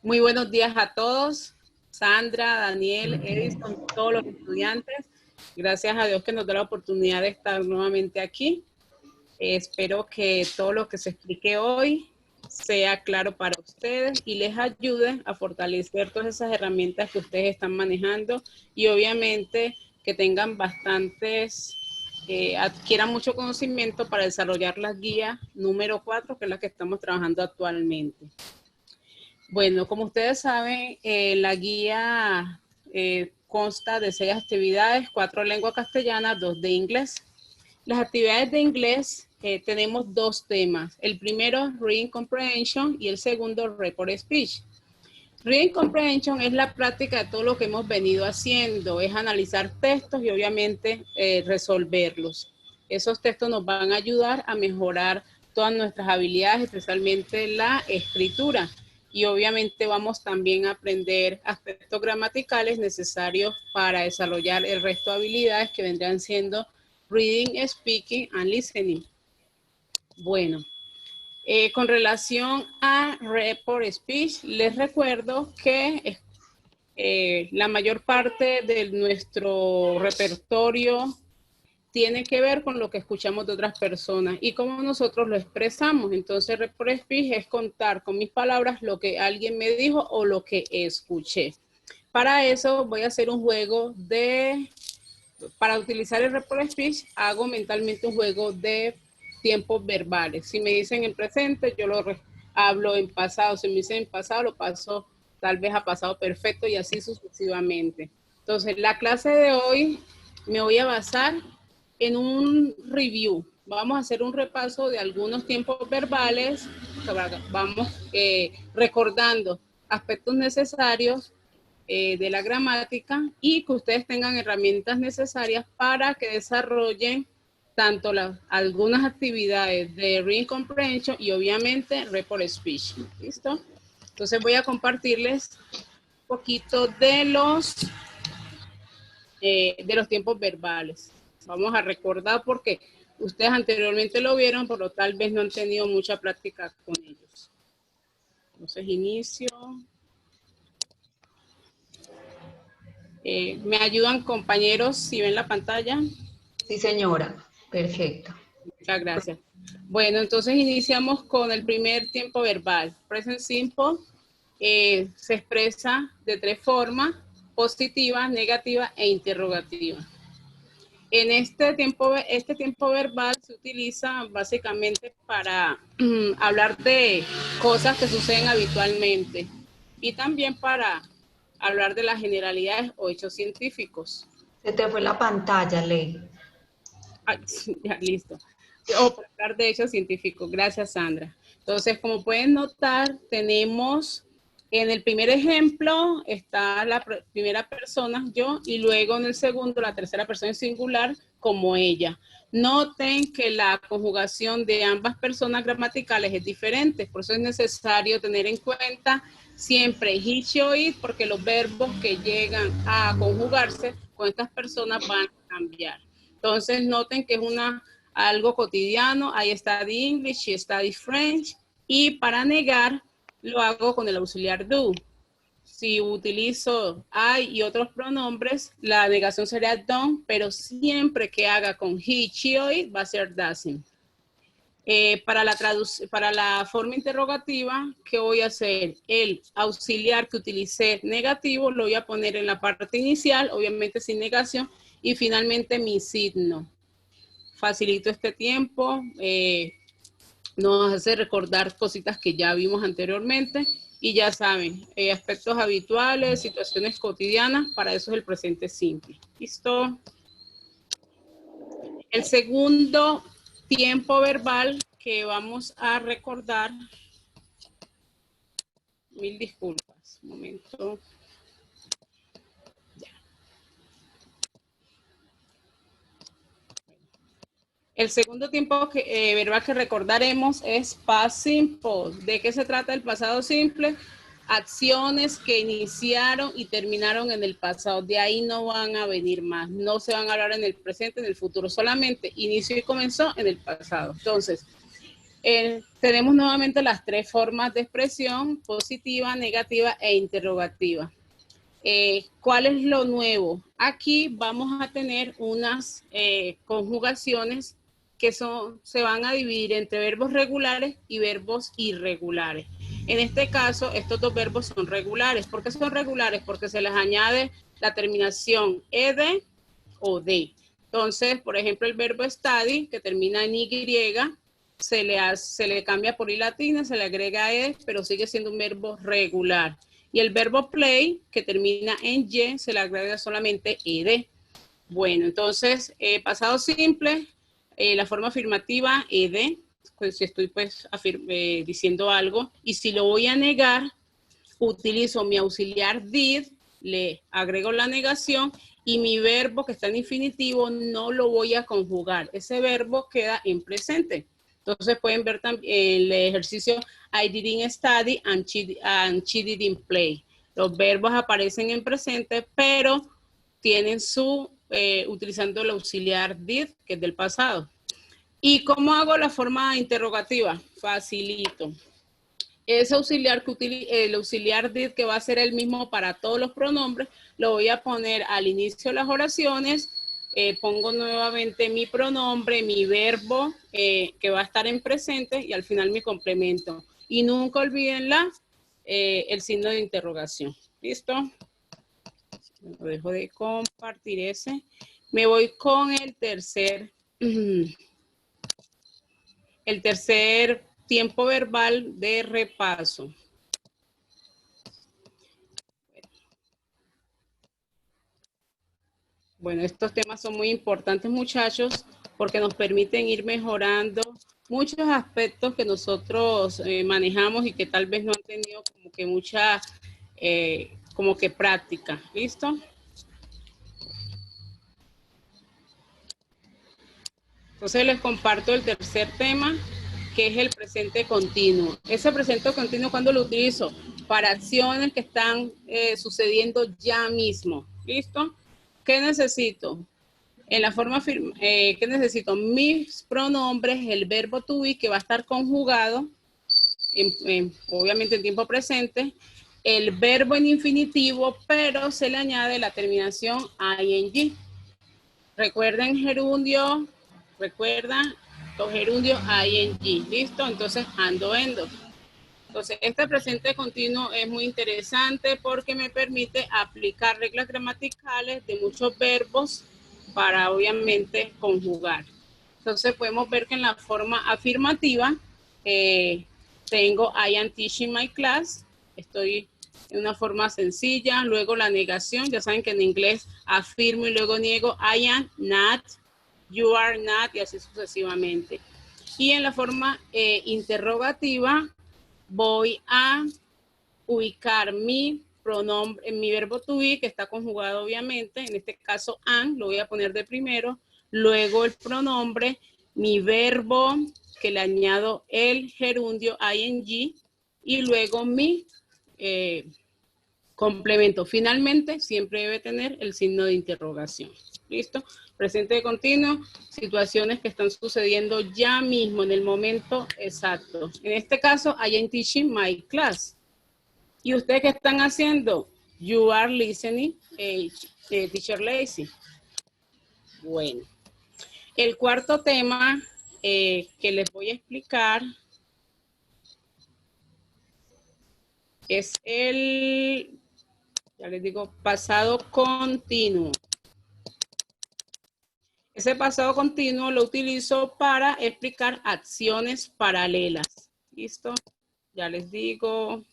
Muy buenos días a todos, Sandra, Daniel, Edison, todos los estudiantes. Gracias a Dios que nos da la oportunidad de estar nuevamente aquí. Espero que todo lo que se explique hoy sea claro para ustedes y les ayude a fortalecer todas esas herramientas que ustedes están manejando y obviamente que tengan bastantes, adquieran mucho conocimiento para desarrollar la guía número 4, que es la que estamos trabajando actualmente. Bueno, como ustedes saben, la guía consta de 6 actividades, 4 lenguas castellanas, 2 de inglés. Las actividades de inglés tenemos 2 temas. El primero, Reading Comprehension, y el segundo, Report Speech. Reading Comprehension es la práctica de todo lo que hemos venido haciendo, es analizar textos y obviamente resolverlos. Esos textos nos van a ayudar a mejorar todas nuestras habilidades, especialmente la escritura. Y obviamente vamos también a aprender aspectos gramaticales necesarios para desarrollar el resto de habilidades que vendrán siendo Reading, Speaking and Listening. Bueno, con relación a Report Speech, les recuerdo que la mayor parte de nuestro repertorio tiene que ver con lo que escuchamos de otras personas y cómo nosotros lo expresamos. Entonces, Report Speech es contar con mis palabras lo que alguien me dijo o lo que escuché. Para eso voy a hacer un juego para utilizar el Report Speech, hago mentalmente un juego de tiempos verbales. Si me dicen en presente, yo lo hablo en pasado. Si me dicen en pasado, lo paso tal vez a pasado perfecto y así sucesivamente. Entonces, la clase de hoy me voy a basar en un review. Vamos a hacer un repaso de algunos tiempos verbales. Vamos recordando aspectos necesarios de la gramática y que ustedes tengan herramientas necesarias para que desarrollen tanto algunas actividades de Reading Comprehension y obviamente Report Speech. ¿Listo? Entonces voy a compartirles un poquito de los tiempos verbales. Vamos a recordar porque ustedes anteriormente lo vieron, pero tal vez no han tenido mucha práctica con ellos. Entonces inicio. ¿Me ayudan, compañeros, si ven la pantalla? Sí, señora. Perfecto. Muchas gracias. Bueno, entonces iniciamos con el primer tiempo verbal. Present simple se expresa de 3 formas: positiva, negativa e interrogativa. En este tiempo verbal se utiliza básicamente para hablar de cosas que suceden habitualmente y también para hablar de las generalidades o hechos científicos. Se te fue la pantalla, Ley. Ay, ya, listo. O para hablar de hechos científicos. Gracias, Sandra. Entonces, como pueden notar, tenemos en el primer ejemplo está la primera persona, yo, y luego en el segundo, la tercera persona en singular, como ella. Noten que la conjugación de ambas personas gramaticales es diferente, por eso es necesario tener en cuenta siempre he, she o it, porque los verbos que llegan a conjugarse con estas personas van a cambiar. Entonces, noten que es algo cotidiano. I study English, she studies French. Y para negar, lo hago con el auxiliar do. Si utilizo I y otros pronombres, la negación sería don't, pero siempre que haga con he, she o it, va a ser doesn't. Para la forma interrogativa, ¿qué voy a hacer? El auxiliar que utilicé negativo lo voy a poner en la parte inicial, obviamente sin negación, y finalmente mi signo. Facilito este tiempo, nos hace recordar cositas que ya vimos anteriormente y ya saben, aspectos habituales, situaciones cotidianas, para eso es el presente simple. ¿Listo? El segundo tiempo verbal que vamos a recordar, mil disculpas, un momento. Ya. El segundo tiempo verbal que recordaremos es past simple. ¿De qué se trata el pasado simple? Acciones que iniciaron y terminaron en el pasado. De ahí no van a venir más. No se van a hablar en el presente, en el futuro. Solamente inició y comenzó en el pasado. Entonces, Tenemos nuevamente las tres formas de expresión: positiva, negativa e interrogativa. ¿Cuál es lo nuevo? Aquí vamos a tener unas conjugaciones que se van a dividir entre verbos regulares y verbos irregulares. En este caso, estos dos verbos son regulares. ¿Por qué son regulares? Porque se les añade la terminación ed o de. Entonces, por ejemplo, el verbo study, que termina en y, se le cambia por i latina, se le agrega ed, pero sigue siendo un verbo regular. Y el verbo play, que termina en y, se le agrega solamente ed. Bueno, entonces, pasado simple, la forma afirmativa, ed, pues si estoy pues diciendo algo, y si lo voy a negar, utilizo mi auxiliar did, le agrego la negación, y mi verbo que está en infinitivo no lo voy a conjugar. Ese verbo queda en presente. Entonces pueden ver también el ejercicio I didn't study and she didn't play. Los verbos aparecen en presente, pero tienen utilizando el auxiliar did, que es del pasado. ¿Y cómo hago la forma interrogativa? Facilito. Ese auxiliar el auxiliar did, que va a ser el mismo para todos los pronombres, lo voy a poner al inicio de las oraciones. Pongo nuevamente mi pronombre, mi verbo, que va a estar en presente, y al final mi complemento. Y nunca olviden el signo de interrogación. ¿Listo? Lo dejo de compartir ese. Me voy con el tercer tiempo verbal de repaso. Bueno, estos temas son muy importantes, muchachos, porque nos permiten ir mejorando muchos aspectos que nosotros manejamos y que tal vez no han tenido como que mucha práctica. ¿Listo? Entonces les comparto el tercer tema, que es el presente continuo. Ese presente continuo, ¿cuándo lo utilizo? Para acciones que están sucediendo ya mismo. ¿Listo? ¿Qué necesito? En la forma ¿qué necesito? Mis pronombres, el verbo to be, que va a estar conjugado, obviamente en tiempo presente, el verbo en infinitivo, pero se le añade la terminación ing. Recuerden gerundio, recuerdan los gerundios ing, ¿listo? Entonces, ando, endo. Entonces, este presente continuo es muy interesante porque me permite aplicar reglas gramaticales de muchos verbos para, obviamente, conjugar. Entonces, podemos ver que en la forma afirmativa tengo I am teaching my class. Estoy en una forma sencilla. Luego la negación. Ya saben que en inglés afirmo y luego niego. I am not, you are not, y así sucesivamente. Y en la forma interrogativa, voy a ubicar mi pronombre, mi verbo to be, que está conjugado obviamente, en este caso am, lo voy a poner de primero, luego el pronombre, mi verbo, que le añado el gerundio ing, y luego mi complemento. Finalmente, siempre debe tener el signo de interrogación. ¿Listo? Presente continuo, situaciones que están sucediendo ya mismo, en el momento exacto. En este caso, I am teaching my class. ¿Y ustedes qué están haciendo? You are listening, teacher Lacy. Bueno. El cuarto tema que les voy a explicar es ya les digo, pasado continuo. Ese pasado continuo lo utilizo para explicar acciones paralelas. ¿Listo? Ya les digo.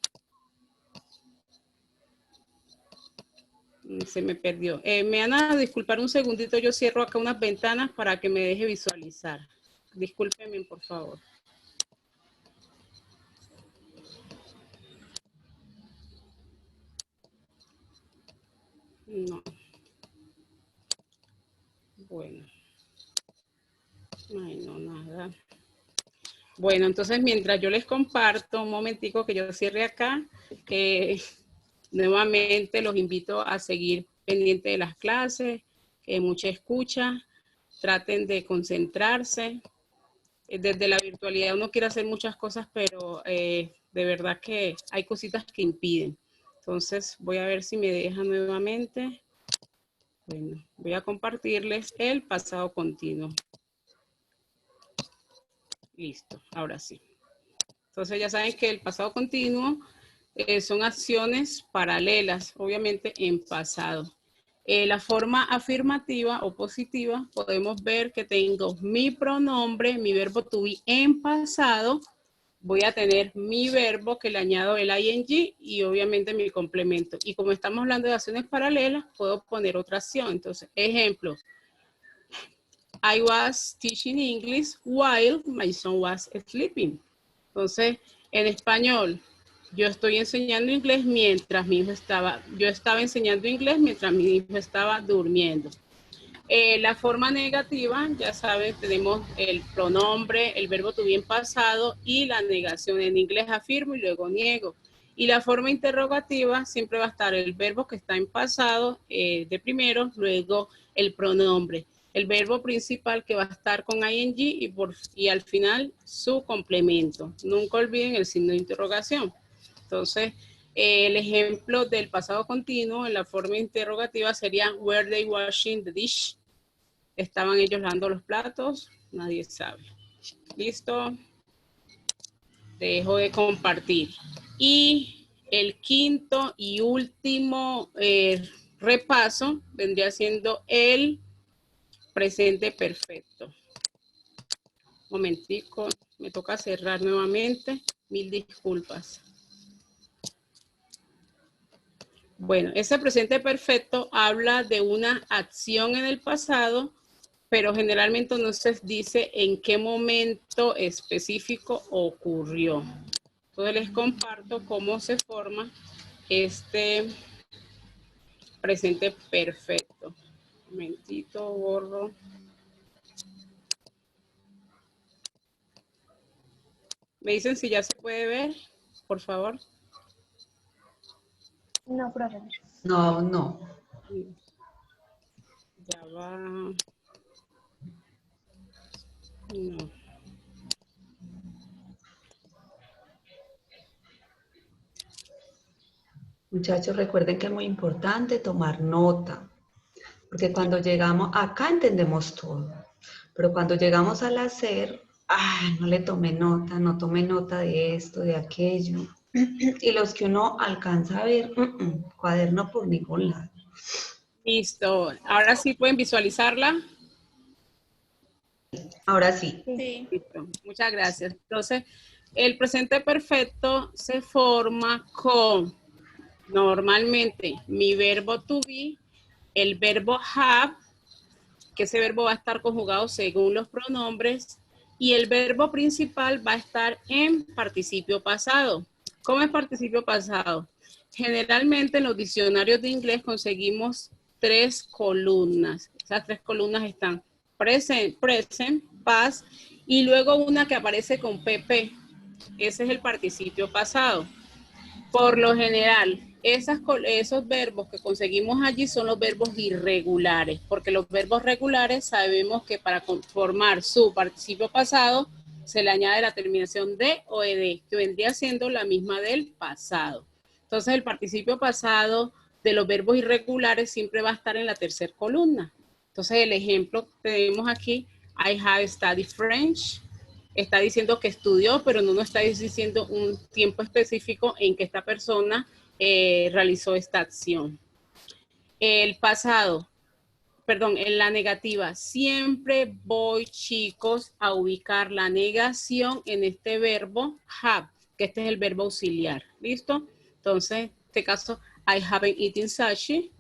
Se me perdió. Me van a disculpar un segundito. Yo cierro acá unas ventanas para que me deje visualizar. Discúlpenme, por favor. No. Bueno. Ay, no, nada. Bueno, entonces mientras yo les comparto, un momentico que yo cierre acá, nuevamente los invito a seguir pendiente de las clases, mucha escucha, traten de concentrarse. desde la virtualidad uno quiere hacer muchas cosas, pero de verdad que hay cositas que impiden. Entonces voy a ver si me deja nuevamente. Bueno, voy a compartirles el pasado continuo. Listo, ahora sí. Entonces ya saben que el pasado continuo son acciones paralelas, obviamente en pasado. La forma afirmativa o positiva, podemos ver que tengo mi pronombre, mi verbo to be en pasado. Voy a tener mi verbo que le añado el ing y obviamente mi complemento. Y como estamos hablando de acciones paralelas, puedo poner otra acción. Entonces, ejemplo. I was teaching English while my son was sleeping. Entonces, en español, yo estoy enseñando inglés mientras mi hijo estaba, yo estaba enseñando inglés mientras mi hijo estaba durmiendo. La forma negativa, ya saben, tenemos el pronombre, el verbo to be en pasado y la negación. En inglés afirmo y luego niego. Y la forma interrogativa siempre va a estar el verbo que está en pasado de primero, luego el pronombre. El verbo principal que va a estar con ing y al final su complemento. Nunca olviden el signo de interrogación. Entonces, el ejemplo del pasado continuo en la forma interrogativa sería were they washing the dish? ¿Estaban ellos lavando los platos? Nadie sabe. ¿Listo? Dejo de compartir. Y el quinto y último repaso vendría siendo el presente perfecto. Un momentico, me toca cerrar nuevamente. Mil disculpas. Bueno, ese presente perfecto habla de una acción en el pasado, pero generalmente no se dice en qué momento específico ocurrió. Entonces les comparto cómo se forma este presente perfecto. Un momentito, borro. ¿Me dicen si ya se puede ver? Por favor. No, profe. No, no. Ya va. No. Muchachos, recuerden que es muy importante tomar nota, porque cuando llegamos acá entendemos todo, pero cuando llegamos al hacer, no le tomé nota, no tomé nota de esto, de aquello. Y los que uno alcanza a ver, cuaderno por ningún lado. Listo. Ahora sí pueden visualizarla. Ahora sí. Sí. Listo. Muchas gracias. Entonces, el presente perfecto se forma con normalmente mi verbo to be, el verbo have, que ese verbo va a estar conjugado según los pronombres, y el verbo principal va a estar en participio pasado. ¿Cómo es participio pasado? Generalmente en los diccionarios de inglés conseguimos 3 columnas. Esas 3 columnas están present, past, y luego una que aparece con PP. Ese es el participio pasado. Por lo general, esos verbos que conseguimos allí son los verbos irregulares, porque los verbos regulares sabemos que para formar su participio pasado se le añade la terminación de o ed, que vendría siendo la misma del pasado. Entonces, el participio pasado de los verbos irregulares siempre va a estar en la tercera columna. Entonces, el ejemplo que tenemos aquí, I have studied French. Está diciendo que estudió, pero no nos está diciendo un tiempo específico en que esta persona realizó esta acción. El pasado, perdón, en la negativa, siempre voy, chicos, a ubicar la negación en este verbo have, que este es el verbo auxiliar. ¿Listo? Entonces, en este caso, I haven't eaten sushi.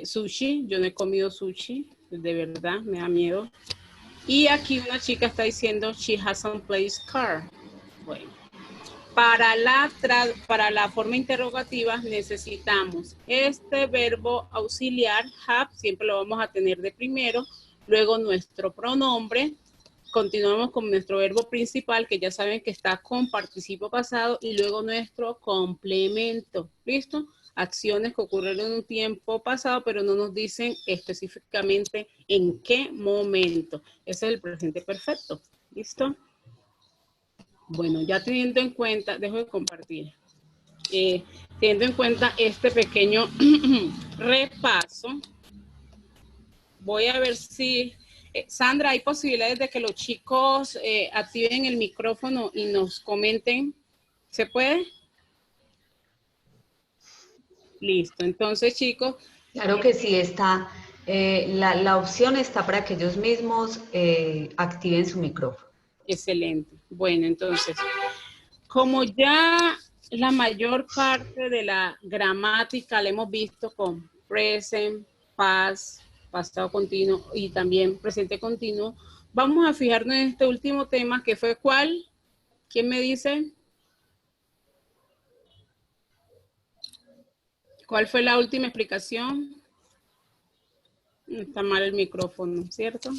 Sushi, yo no he comido sushi, de verdad, me da miedo. Y aquí una chica está diciendo, she hasn't played car. Bueno, para la forma interrogativa necesitamos este verbo auxiliar, have, siempre lo vamos a tener de primero, luego nuestro pronombre, continuamos con nuestro verbo principal, que ya saben que está con participio pasado, y luego nuestro complemento, ¿listo? Acciones que ocurrieron en un tiempo pasado, pero no nos dicen específicamente en qué momento. Ese es el presente perfecto. ¿Listo? Bueno, ya teniendo en cuenta, dejo de compartir, teniendo en cuenta este pequeño repaso, voy a ver si, Sandra, ¿hay posibilidades de que los chicos activen el micrófono y nos comenten? ¿Se puede? Listo, entonces chicos. Claro que sí, está, la opción está para que ellos mismos activen su micrófono. Excelente. Bueno, entonces, como ya la mayor parte de la gramática la hemos visto con present, past, pasado continuo y también presente continuo, vamos a fijarnos en este último tema que fue ¿cuál? ¿Quién me dice? ¿Cuál fue la última explicación? Está mal el micrófono, ¿cierto?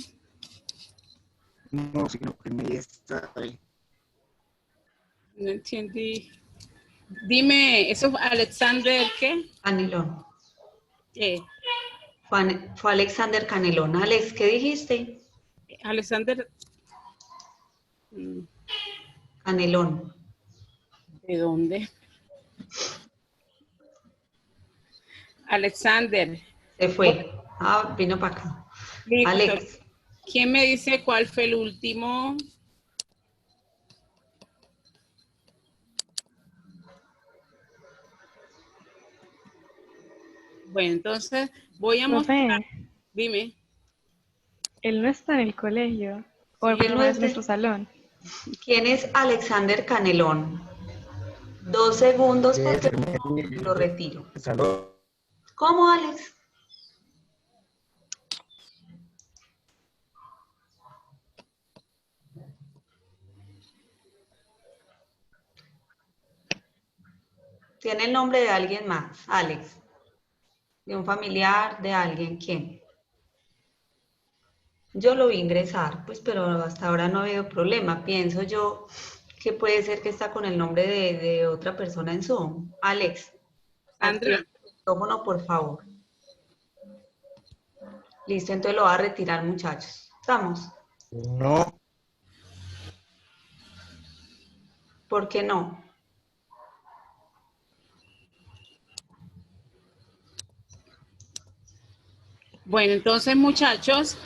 No, sino que me está ahí. No entendí. Dime, ¿eso es Alexander qué? Canelón. ¿Qué? Fue Alexander Canelón. Alex, ¿qué dijiste? Alexander, Canelón. ¿de dónde? Alexander. Se fue. Ah, vino para acá. Listo. Alex. ¿Quién me dice cuál fue el último? Bueno, entonces voy a mostrar. Dime. Él no está en el colegio, o Sí, él no no es es nuestro salón. ¿Quién es Alexander Canelón? 2 segundos porque lo retiro. Salud. ¿Cómo, Alex? Tiene el nombre de alguien más, Alex. De un familiar, de alguien, ¿quién? Yo lo vi ingresar, pues, pero hasta ahora no ha habido problema. Pienso yo que puede ser que está con el nombre de otra persona en Zoom. Alex, activa Sandra. el micrófono, por favor. Listo, entonces lo va a retirar, muchachos. ¿Estamos? No. ¿Por qué no? Bueno, entonces muchachos,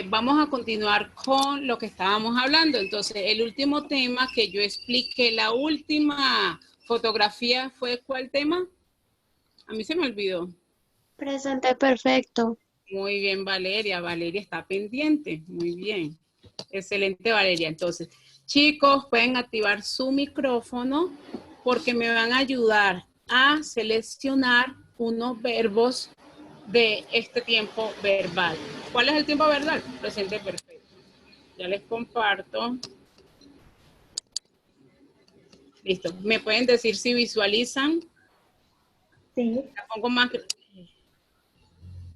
vamos a continuar con lo que estábamos hablando. Entonces, el último tema que yo expliqué, la última fotografía fue ¿cuál tema? A mí se me olvidó. Presente perfecto. Muy bien, Valeria. Valeria está pendiente. Muy bien. Excelente, Valeria. Entonces, chicos, pueden activar su micrófono porque me van a ayudar a seleccionar unos verbos de este tiempo verbal. ¿Cuál es el tiempo verbal? Presente perfecto. Ya les comparto. Listo. ¿Me pueden decir si visualizan? Sí. La pongo más.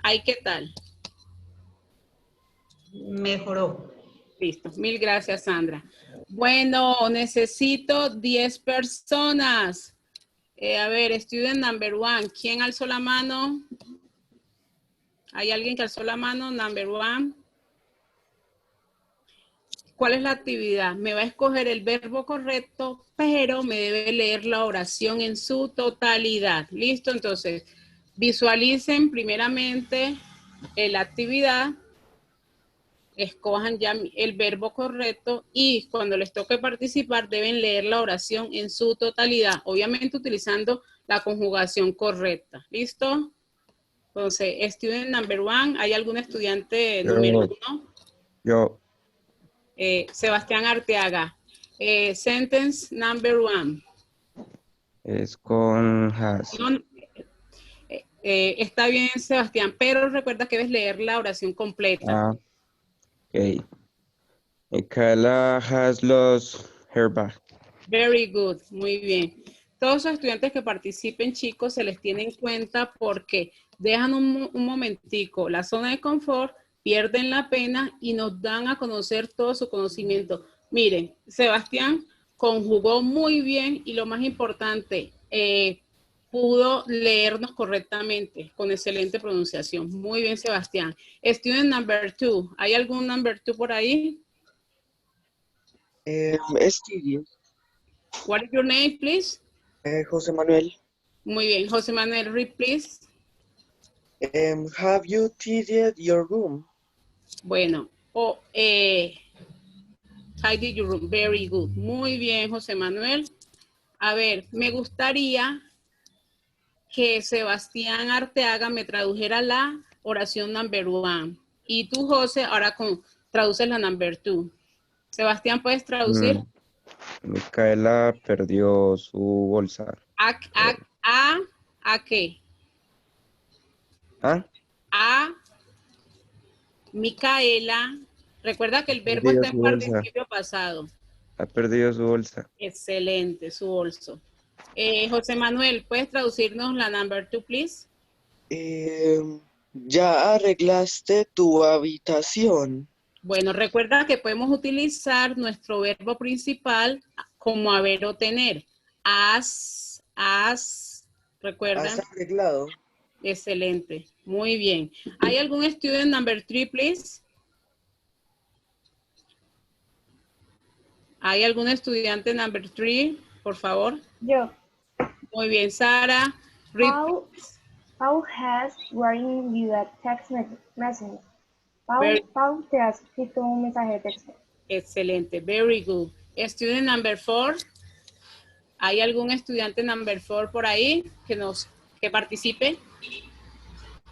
¿Ay, qué tal? Mejoró. Listo. Mil gracias, Sandra. Bueno, necesito 10 personas. A ver, student number 1. ¿Quién alzó la mano? ¿Hay alguien que alzó la mano? Number 1. ¿Cuál es la actividad? Me va a escoger el verbo correcto, pero me debe leer la oración en su totalidad. ¿Listo? Entonces, visualicen primeramente la actividad, escojan ya el verbo correcto y cuando les toque participar deben leer la oración en su totalidad, obviamente utilizando la conjugación correcta. ¿Listo? Entonces, student number 1, ¿hay algún estudiante número 1? Yo. Sebastián Arteaga. Sentence number 1. Es con has. No, está bien, Sebastián, pero recuerda que debes leer la oración completa. Ah, ok. Micaela has lost her bag. Very good, muy bien. Todos los estudiantes que participen, chicos, se les tiene en cuenta porque dejan un momentico la zona de confort, pierden la pena y nos dan a conocer todo su conocimiento. Miren, Sebastián conjugó muy bien y lo más importante, pudo leernos correctamente, con excelente pronunciación. Muy bien, Sebastián. Student number 2, ¿hay algún number 2 por ahí? Estudio. What is your name, please? José Manuel. Muy bien. José Manuel, read, please. Have you tidied your room? Bueno. Tidy your room. Very good. Muy bien, José Manuel. A ver, me gustaría que Sebastián Arteaga me tradujera la oración number 1. Y tú, José, ahora traduces la number 2. Sebastián, ¿puedes traducir? Micaela perdió su bolsa. ¿A qué? ¿Ah? A Micaela. Recuerda que el verbo Perdió está su en bolsa. participio pasado. Ha perdido su bolsa. Excelente, su bolso. José Manuel, ¿puedes traducirnos la number 2, please? ¿Ya arreglaste tu habitación? Bueno, recuerda que podemos utilizar nuestro verbo principal como haber o tener. Has, ¿recuerdan? ¿Has arreglado? Excelente, muy bien. ¿Hay algún student number 3, please? ¿Hay algún estudiante number 3, por favor? Yo. Muy bien, Sara. Pau has written you a text message. Very- Pau te ha escrito un mensaje de texto. Excelente, very good. Student number 4. ¿Hay algún estudiante number 4 por ahí que participe?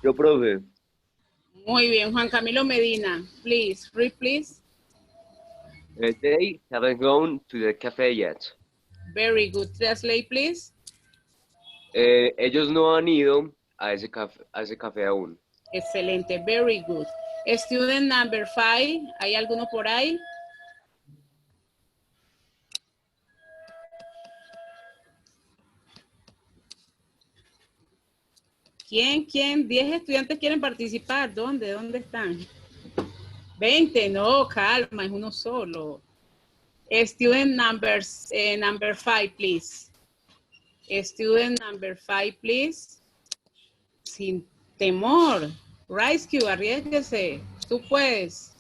Yo, profe. Muy bien, Juan Camilo Medina. Please, read, please. They haven't gone to the cafe yet. Very good. Translate, please. Ellos no han ido a ese café aún. Excelente, very good. Student number 5. ¿Hay alguno por ahí? ¿Quién? 10 estudiantes quieren participar. ¿Dónde están? 20, no, calma, es uno solo. Student number 5, please. Student number 5, please. Sin temor. Rescue, arriesguese. Tú puedes.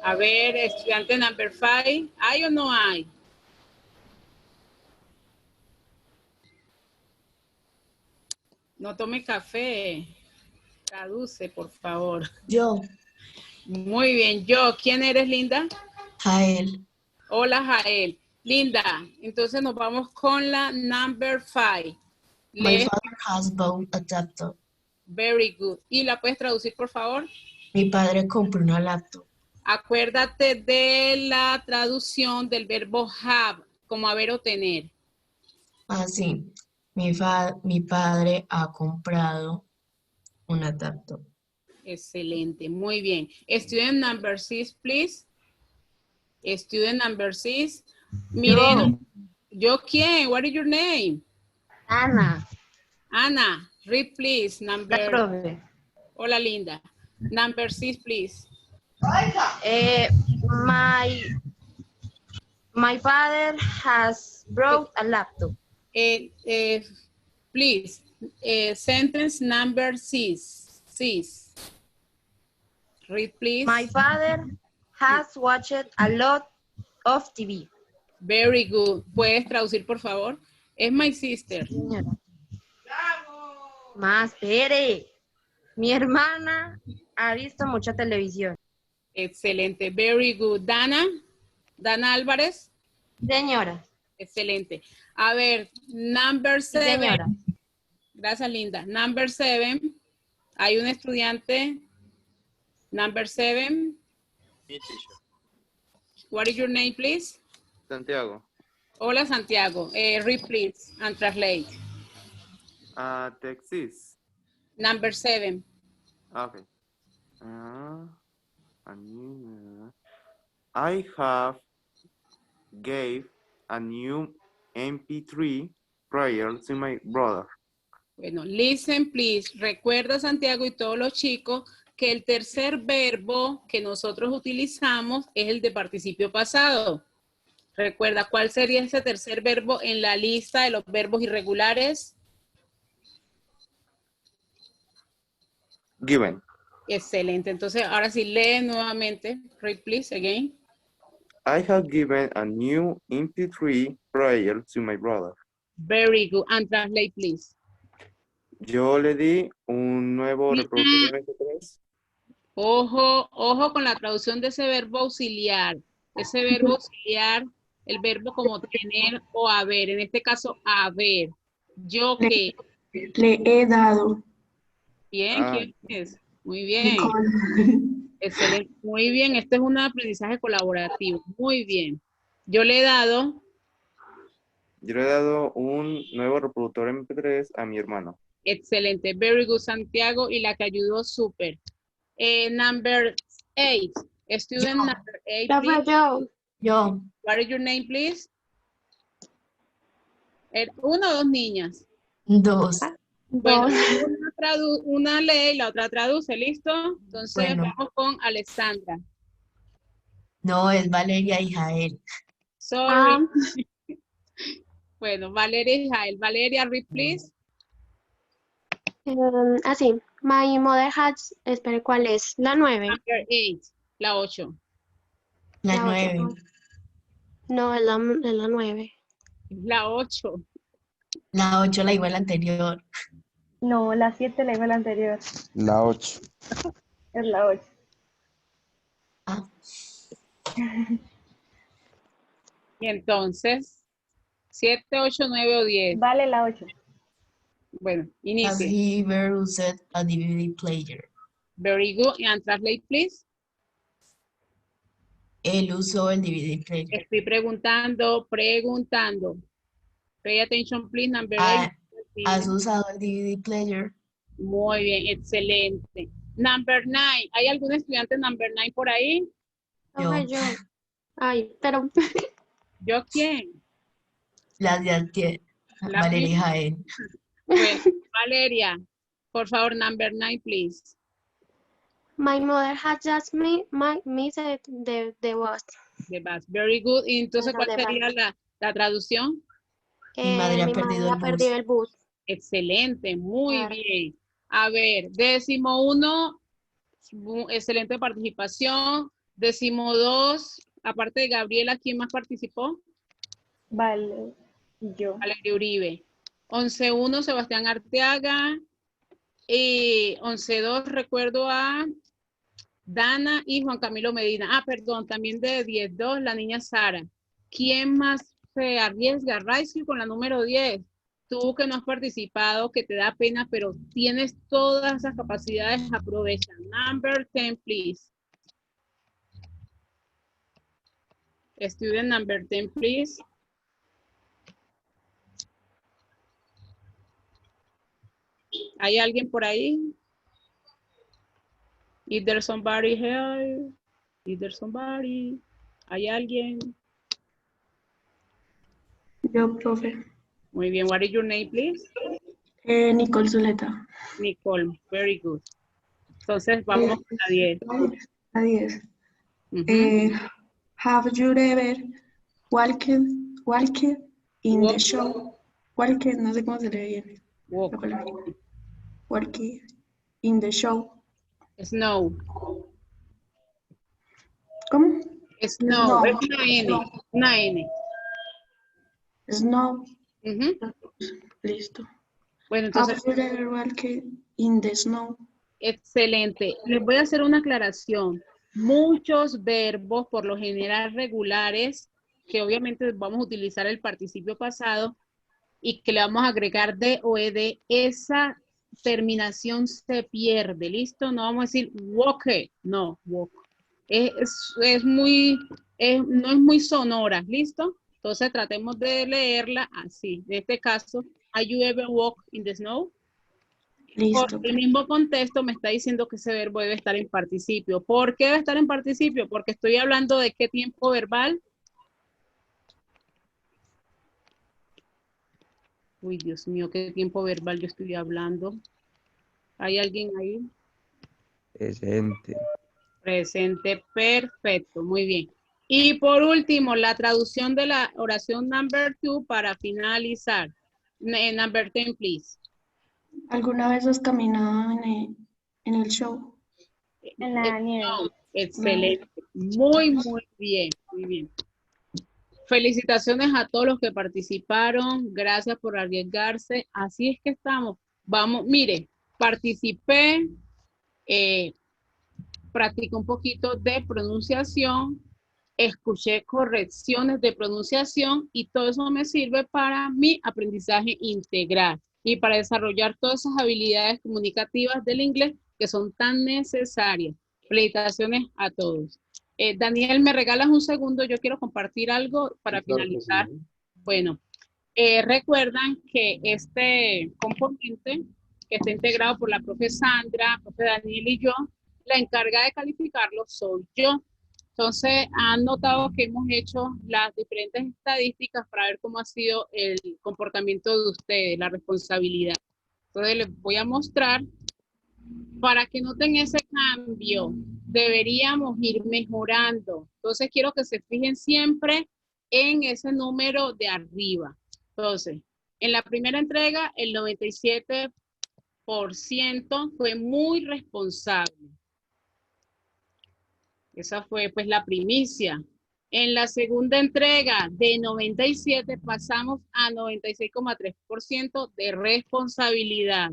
A ver, estudiante number 5. ¿Hay o no hay? No tome café. Traduce, por favor. Yo, Muy bien. ¿Quién eres, Linda? Jael. Hola, Jael. Linda, entonces nos vamos con la number 5. My father has bought a laptop. Very good. ¿Y la puedes traducir, por favor? Mi padre compró una laptop. Acuérdate de la traducción del verbo have, como haber o tener. Sí. Mi padre ha comprado una laptop. Excelente, muy bien. Student number 6, please. Student number 6. Miren, ¿yo quién? What is your name? Ana. Ana, read please. La profe. Hola, Linda. Number 6, please. My father has brought a laptop. Please, sentence number 6. Read, please. My father has watched a lot of TV. Very good. ¿Puedes traducir, por favor? Es my sister. Señora. Más, espere. Mi hermana ha visto mucha televisión. Excelente. Very good. Dana Álvarez. Señora. Excelente. A ver, number 7. Señora. Gracias, Linda. Number 7. Hay un estudiante. Number 7. What is your name, please? Santiago. Hola, Santiago. Read, please, and translate. Texas. Number 7. Okay. I have gave a new MP3 player to my brother. Bueno, listen, please. Recuerda, Santiago, y todos los chicos, que el tercer verbo que nosotros utilizamos es el de participio pasado. Recuerda, ¿cuál sería ese tercer verbo en la lista de los verbos irregulares? Given. Excelente. Entonces, ahora sí, lee nuevamente. Read, please, again. I have given a new MP3 player to my brother. Very good. And translate, please. Yo le di un nuevo reproductor de MP3. Ojo, ojo con la traducción de ese verbo auxiliar. Ese verbo auxiliar, el verbo como tener o haber. En este caso, haber. Yo que. Le he dado. Bien, Ah. ¿quién es? Muy bien. Nicole. Excelente. Muy bien. Este es un aprendizaje colaborativo. Muy bien. Yo le he dado. Yo le he dado un nuevo reproductor MP3 a mi hermano. Excelente. Very good, Santiago. Y la que ayudó, súper. Number 8. Student number 8, please. Yo. What is your name, please? ¿Una o dos niñas? Dos. Bueno, una lee y la otra traduce, ¿listo? Entonces Bueno. vamos con Alexandra. No, es Valeria y Jael. Sorry. Bueno, Valeria y Jael. Valeria, read, please. Así. My mother has, espere, ¿cuál es? La 9. Number 8, la 8. La La 9. ocho. No, es la 9. La 8. La 8 la igual anterior. No, la 7 la iba la anterior. La 8. Es la 8. Ah. Y entonces, 7, 8, 9 o 10. Vale la 8. Bueno, Has inicie. he ever used a DVD player? Very good. And translate, please. Él usó el DVD player. Estoy preguntando. Pay attention, please. Number 8. Ah, ¿has usado el DVD player? Muy bien, excelente. Number 9. ¿Hay algún estudiante number 9 por ahí? Ay, yo. Ay, pero. ¿Yo quién? La de antier. La Valeria y primera. Jael. Bueno, Valeria, por favor, number 9, please. My mother has just me said the was. The bus. Very good. Y entonces, ¿cuál The bus. sería la traducción? Mi madre ha Mi perdido madre el ha perdido el bus. Excelente, muy Claro. bien. A ver, 11, excelente participación. 12, aparte de Gabriela, ¿quién más participó? Vale, yo. Valeria Uribe. 11-1, Sebastián Arteaga. Y 11-2, recuerdo a Dana y Juan Camilo Medina. Ah, perdón, también de 10-2, la niña Sara. ¿Quién más se arriesga? Raisky con la número 10. Tú que no has participado, que te da pena, pero tienes todas esas capacidades, aprovecha. Number 10, please. Student number 10, please. ¿Hay alguien por ahí? Is there somebody here? Is there somebody? ¿Hay alguien? Yo, profe. Muy bien. What is your name, please? Nicole Zuleta. Nicole. Very good. Entonces, vamos con la 10. A 10. Ujú. Have you ever walked in the show? Walked, no sé cómo se lee bien. Walk. La palabra. Walked in the show. Snow. ¿Cómo? Snow. Snow. Es una N. Una N. Snow. Ujú. Listo. Bueno, entonces, Have you ever walked in the snow? excelente. Les voy a hacer una aclaración. Muchos verbos, por lo general regulares, que obviamente vamos a utilizar el participio pasado y que le vamos a agregar de o ed, esa terminación se pierde, ¿listo? No vamos a decir walk, no, walk. No es muy sonora, ¿listo? Entonces tratemos de leerla así. En este caso, ¿have you ever walked in the snow? Listo. Por el mismo contexto me está diciendo que ese verbo debe estar en participio. ¿Por qué debe estar en participio? Porque estoy hablando de qué tiempo verbal. Uy, Dios mío, qué tiempo verbal yo estoy hablando. ¿Hay alguien ahí? Presente. Presente, perfecto, muy bien. Y por último, la traducción de la oración number 2 para finalizar. Number 10, please. ¿Alguna vez has caminado En el show. En la nieve. Excelente. Muy, muy bien. Muy bien. Felicitaciones a todos los que participaron. Gracias por arriesgarse. Así es que estamos. Vamos, mire, participé, practiqué un poquito de pronunciación, escuché correcciones de pronunciación y todo eso me sirve para mi aprendizaje integral y para desarrollar todas esas habilidades comunicativas del inglés que son tan necesarias. Felicitaciones a todos. Daniel, ¿me regalas un segundo? Yo quiero compartir algo para finalizar. Sí. Bueno, recuerdan que este componente que está integrado por la profe Sandra, profe Daniel y yo, la encarga de calificarlo soy yo. Entonces, han notado que hemos hecho las diferentes estadísticas para ver cómo ha sido el comportamiento de ustedes, la responsabilidad. Entonces, les voy a mostrar. Para que noten ese cambio, deberíamos ir mejorando. Entonces, quiero que se fijen siempre en ese número de arriba. Entonces, en la primera entrega, el 97% fue muy responsable. Esa fue pues la primicia. En la segunda entrega de 97 pasamos a 96,3% de responsabilidad.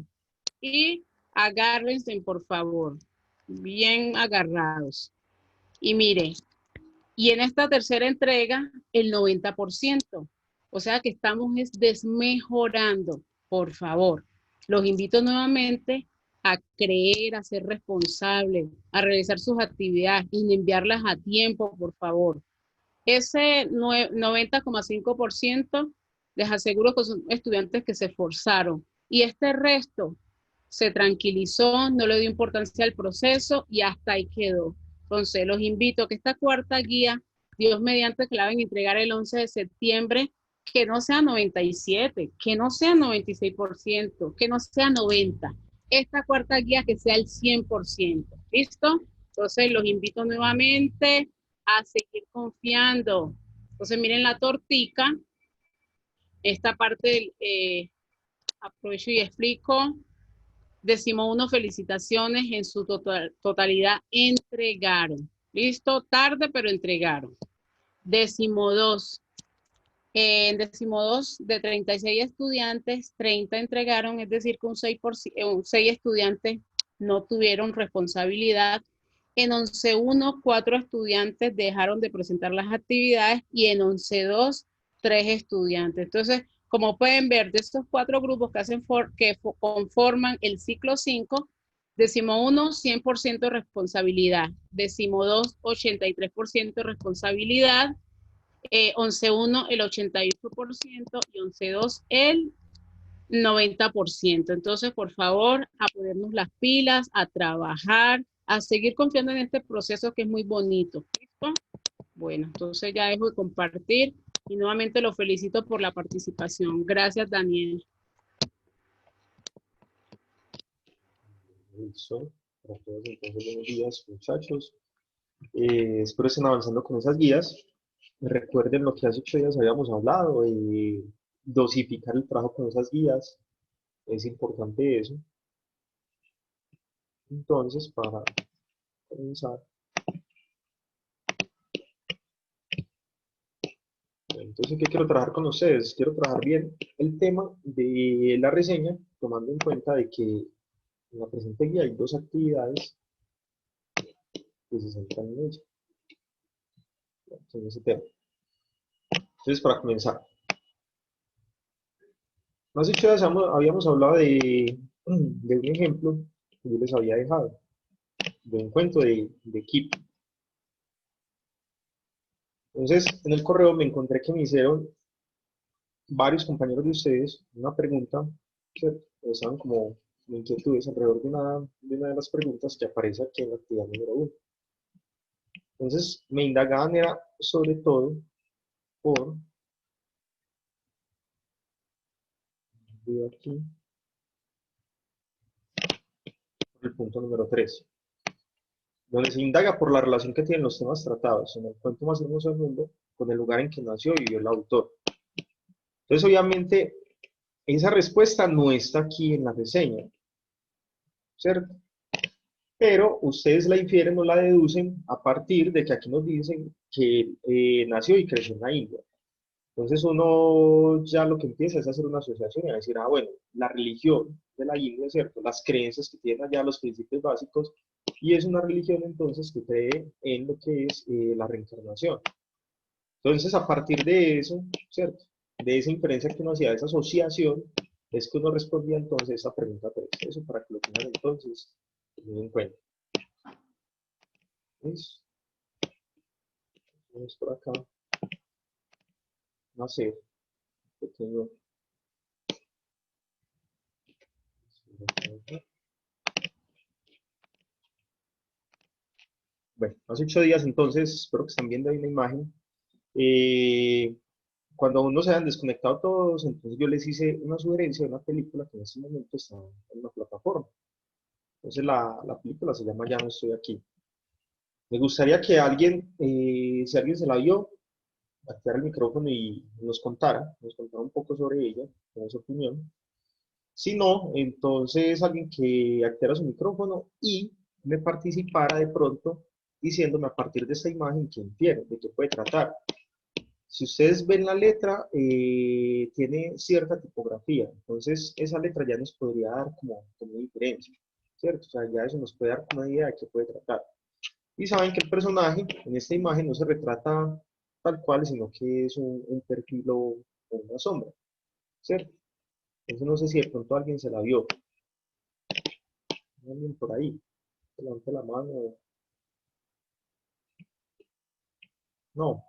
Y agárrense, por favor. Bien agarrados. Y mire, y en esta tercera entrega, el 90%. O sea que estamos desmejorando. Por favor, los invito nuevamente a creer, a ser responsables, a realizar sus actividades y enviarlas a tiempo, por favor. Ese 90,5% les aseguro que son estudiantes que se esforzaron. Y este resto se tranquilizó, no le dio importancia al proceso y hasta ahí quedó. Entonces, los invito a que esta cuarta guía, Dios mediante, que la van a entregar el 11 de septiembre, que no sea 97, que no sea 96%, que no sea 90%. Esta cuarta guía que sea el 100%. ¿Listo? Entonces, los invito nuevamente a seguir confiando. Entonces, miren la tortica. Esta parte, aprovecho y explico. 11, felicitaciones en su totalidad entregaron. ¿Listo? Tarde, pero entregaron. 12. En 12 de 36 estudiantes, 30 entregaron, es decir, que 6 estudiantes no tuvieron responsabilidad. En 11.1, 4 estudiantes dejaron de presentar las actividades y en 11.2, 3 estudiantes. Entonces, como pueden ver, de estos 4 grupos que conforman el ciclo 5, 11, 100% responsabilidad. 12, 83% responsabilidad. 11.1, el 88% y 11.2, el 90%. Entonces, por favor, a ponernos las pilas, a trabajar, a seguir confiando en este proceso que es muy bonito. ¿Listo? Bueno, entonces ya dejo de compartir y nuevamente los felicito por la participación. Gracias, Daniel. Listo. Para todos, entonces, buenos días, muchachos. Espero estén avanzando con esas guías. Recuerden lo que hace 8 días habíamos hablado y dosificar el trabajo con esas guías. Es importante eso. Entonces, para comenzar. Entonces, ¿qué quiero trabajar con ustedes? Quiero trabajar bien el tema de la reseña, tomando en cuenta de que en la presente guía hay 2 actividades que se centran en ella. En ese tema. Entonces, para comenzar. Hace 8 días habíamos hablado de un ejemplo que yo les había dejado, de un cuento de Kip. Entonces, en el correo me encontré que me hicieron varios compañeros de ustedes una pregunta, ¿cierto? Estaban como inquietudes alrededor de una de las preguntas que aparece aquí en la actividad número 1. Entonces, me indagaban era sobre todo por aquí, por el punto número 3, donde se indaga por la relación que tienen los temas tratados en el cuento más hermoso del mundo con el lugar en que nació y vivió el autor. Entonces, obviamente, esa respuesta no está aquí en la reseña, ¿cierto? pero ustedes la infieren o la deducen a partir de que aquí nos dicen que nació y creció en la India. Entonces uno ya lo que empieza es a hacer una asociación y a decir, ah, bueno, la religión de la India, ¿cierto? Las creencias que tienen allá, los principios básicos, y es una religión entonces que cree en lo que es la reencarnación. Entonces, a partir de eso, ¿cierto? De esa inferencia que uno hacía, de esa asociación, es que uno respondía entonces a pregunta 3. Eso para que lo tengan entonces muy en cuenta. ¿Listo? Vamos por acá. Nacer. Pequeño. Bueno, hace 8 días entonces, espero que estén viendo ahí una imagen. Cuando aún no se hayan desconectado todos, entonces yo les hice una sugerencia de una película que en este momento está en una plataforma. Entonces la película se llama Ya no estoy aquí. Me gustaría que alguien, si alguien se la vio, activara el micrófono y nos contara un poco sobre ella, con su opinión. Si no, entonces alguien que activara su micrófono y me participara de pronto diciéndome a partir de esta imagen qué entiende, de qué puede tratar. Si ustedes ven la letra, tiene cierta tipografía, entonces esa letra ya nos podría dar como diferencia, ¿cierto? O sea, ya eso nos puede dar una idea de qué puede tratar. Y saben que el personaje en esta imagen no se retrata tal cual, sino que es un perfil o una sombra, ¿cierto? Entonces no sé si de pronto alguien se la vio. Alguien por ahí, levante la mano. No.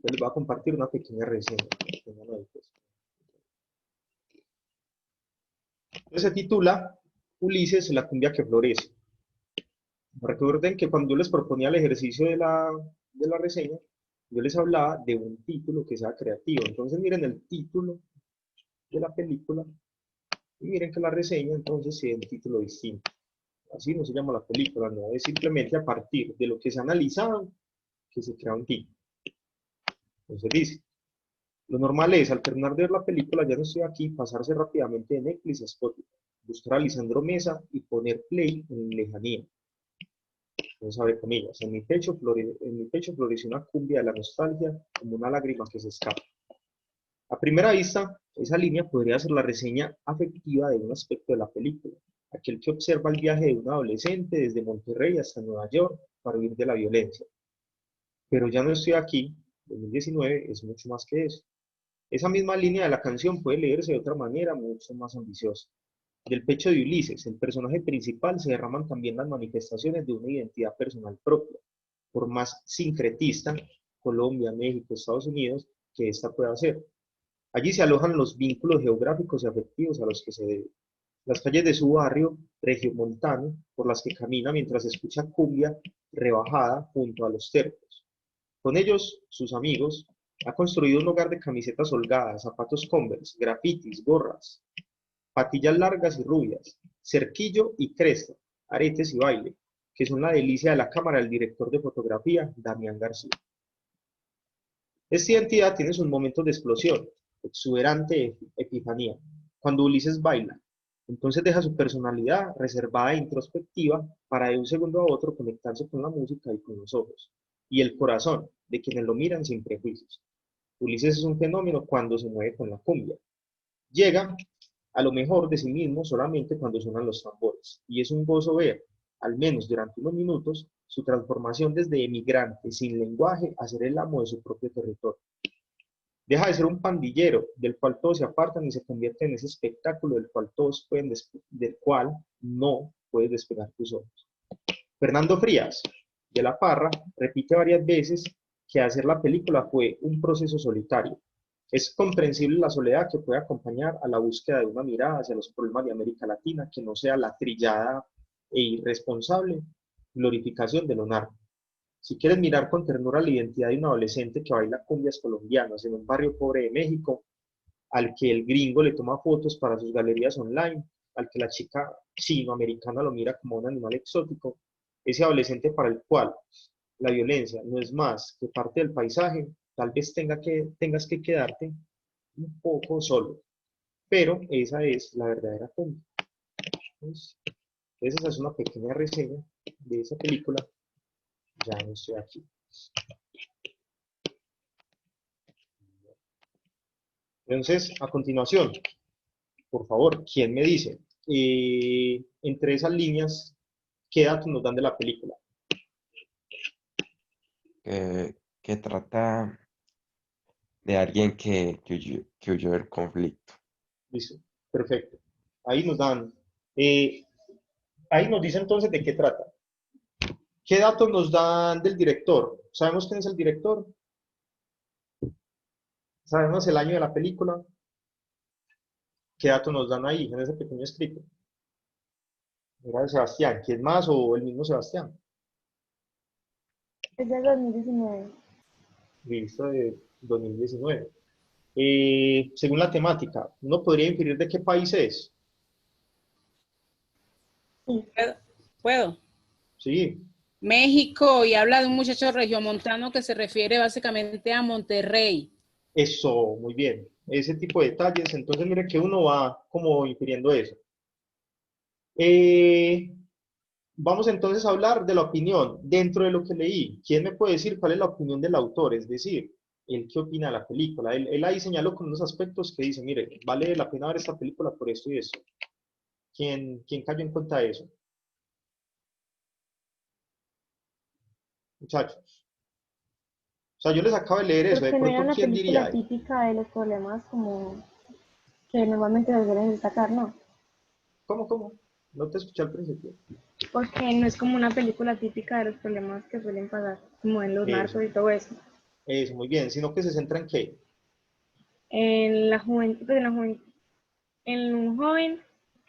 Yo les voy a compartir una pequeña reseña. Se titula Ulises, la cumbia que florece. Recuerden que cuando yo les proponía el ejercicio de la reseña, yo les hablaba de un título que sea creativo. Entonces miren el título de la película y miren que la reseña entonces tiene un título distinto. Así no se llama la película, no, es simplemente a partir de lo que se ha analizado que se crea un título. Entonces dice, lo normal es, al terminar de ver la película, Ya no estoy aquí, pasarse rápidamente de Netflix a Spotify, buscar a Lisandro Mesa y poner play en lejanía. Entonces abre comillas, en mi pecho floreció una cumbia de la nostalgia como una lágrima que se escapa. A primera vista, esa línea podría ser la reseña afectiva de un aspecto de la película, aquel que observa el viaje de un adolescente desde Monterrey hasta Nueva York para huir de la violencia. Pero Ya no estoy aquí, 2019, es mucho más que eso. Esa misma línea de la canción puede leerse de otra manera mucho más ambiciosa. Del pecho de Ulises, el personaje principal, se derraman también las manifestaciones de una identidad personal propia, por más sincretista, Colombia, México, Estados Unidos, que ésta pueda ser. Allí se alojan los vínculos geográficos y afectivos a los que se debe. Las calles de su barrio regiomontano, por las que camina mientras escucha cumbia rebajada junto a los tercos. Con ellos, sus amigos, ha construido un hogar de camisetas holgadas, zapatos Converse, grafitis, gorras, patillas largas y rubias, cerquillo y cresta, aretes y baile, que son la delicia de la cámara del director de fotografía, Damián García. Esta identidad tiene sus momentos de explosión, exuberante epifanía, cuando Ulises baila. Entonces deja su personalidad reservada e introspectiva para de un segundo a otro conectarse con la música y con los ojos, y el corazón de quienes lo miran sin prejuicios. Ulises es un fenómeno cuando se mueve con la cumbia. Llega a lo mejor de sí mismo solamente cuando suenan los tambores, y es un gozo ver, al menos durante unos minutos, su transformación desde emigrante sin lenguaje a ser el amo de su propio territorio. Deja de ser un pandillero del cual todos se apartan y se convierte en ese espectáculo del cual no puedes despegar tus ojos. Fernando Frías, de la Parra, repite varias veces que hacer la película fue un proceso solitario. Es comprensible la soledad que puede acompañar a la búsqueda de una mirada hacia los problemas de América Latina que no sea la trillada e irresponsable glorificación de lo narco. Si quieres mirar con ternura la identidad de un adolescente que baila cumbias colombianas en un barrio pobre de México, al que el gringo le toma fotos para sus galerías online, al que la chica chinoamericana lo mira como un animal exótico, ese adolescente para el cual la violencia no es más que parte del paisaje, tal vez tengas que quedarte un poco solo, pero esa es la verdadera fuente. Entonces, esa es una pequeña reseña de esa película. Ya no estoy aquí. Entonces, a continuación, por favor, ¿quién me dice? Entre esas líneas, ¿qué datos nos dan de la película? Que trata de alguien que huyó del conflicto. Listo, perfecto. Ahí nos dan, ahí nos dice entonces de qué trata. ¿Qué datos nos dan del director? ¿Sabemos quién es el director? ¿Sabemos el año de la película? ¿Qué datos nos dan ahí en ese pequeño escrito? Era de Sebastián. ¿Quién más o el mismo Sebastián? Es de 2019. Listo, de 2019. Según la temática, ¿uno podría inferir de qué país es? ¿Puedo? Sí, México, y habla de un muchacho regiomontano que se refiere básicamente a Monterrey. eso, muy bien. Ese tipo de detalles, entonces mire que uno va como infiriendo eso. Vamos entonces a hablar de la opinión dentro de lo que leí. ¿Quién me puede decir cuál es la opinión del autor? Es decir, él qué opina de la película. Él ahí señaló con unos aspectos que dice, mire, vale la pena ver esta película por esto y esto. ¿Quién cayó en cuenta de eso? Muchachos. O sea, yo les acabo de leer eso. De Porque no era pronto, una ¿quién diría? película típica de los problemas como que normalmente los suelen destacar, ¿no? ¿Cómo? No te escuché al principio. Porque no es como una película típica de los problemas que suelen pasar, como en los Eso, narcos y todo eso. eso, muy bien. Sino que se centra en qué. En la juventud, en un joven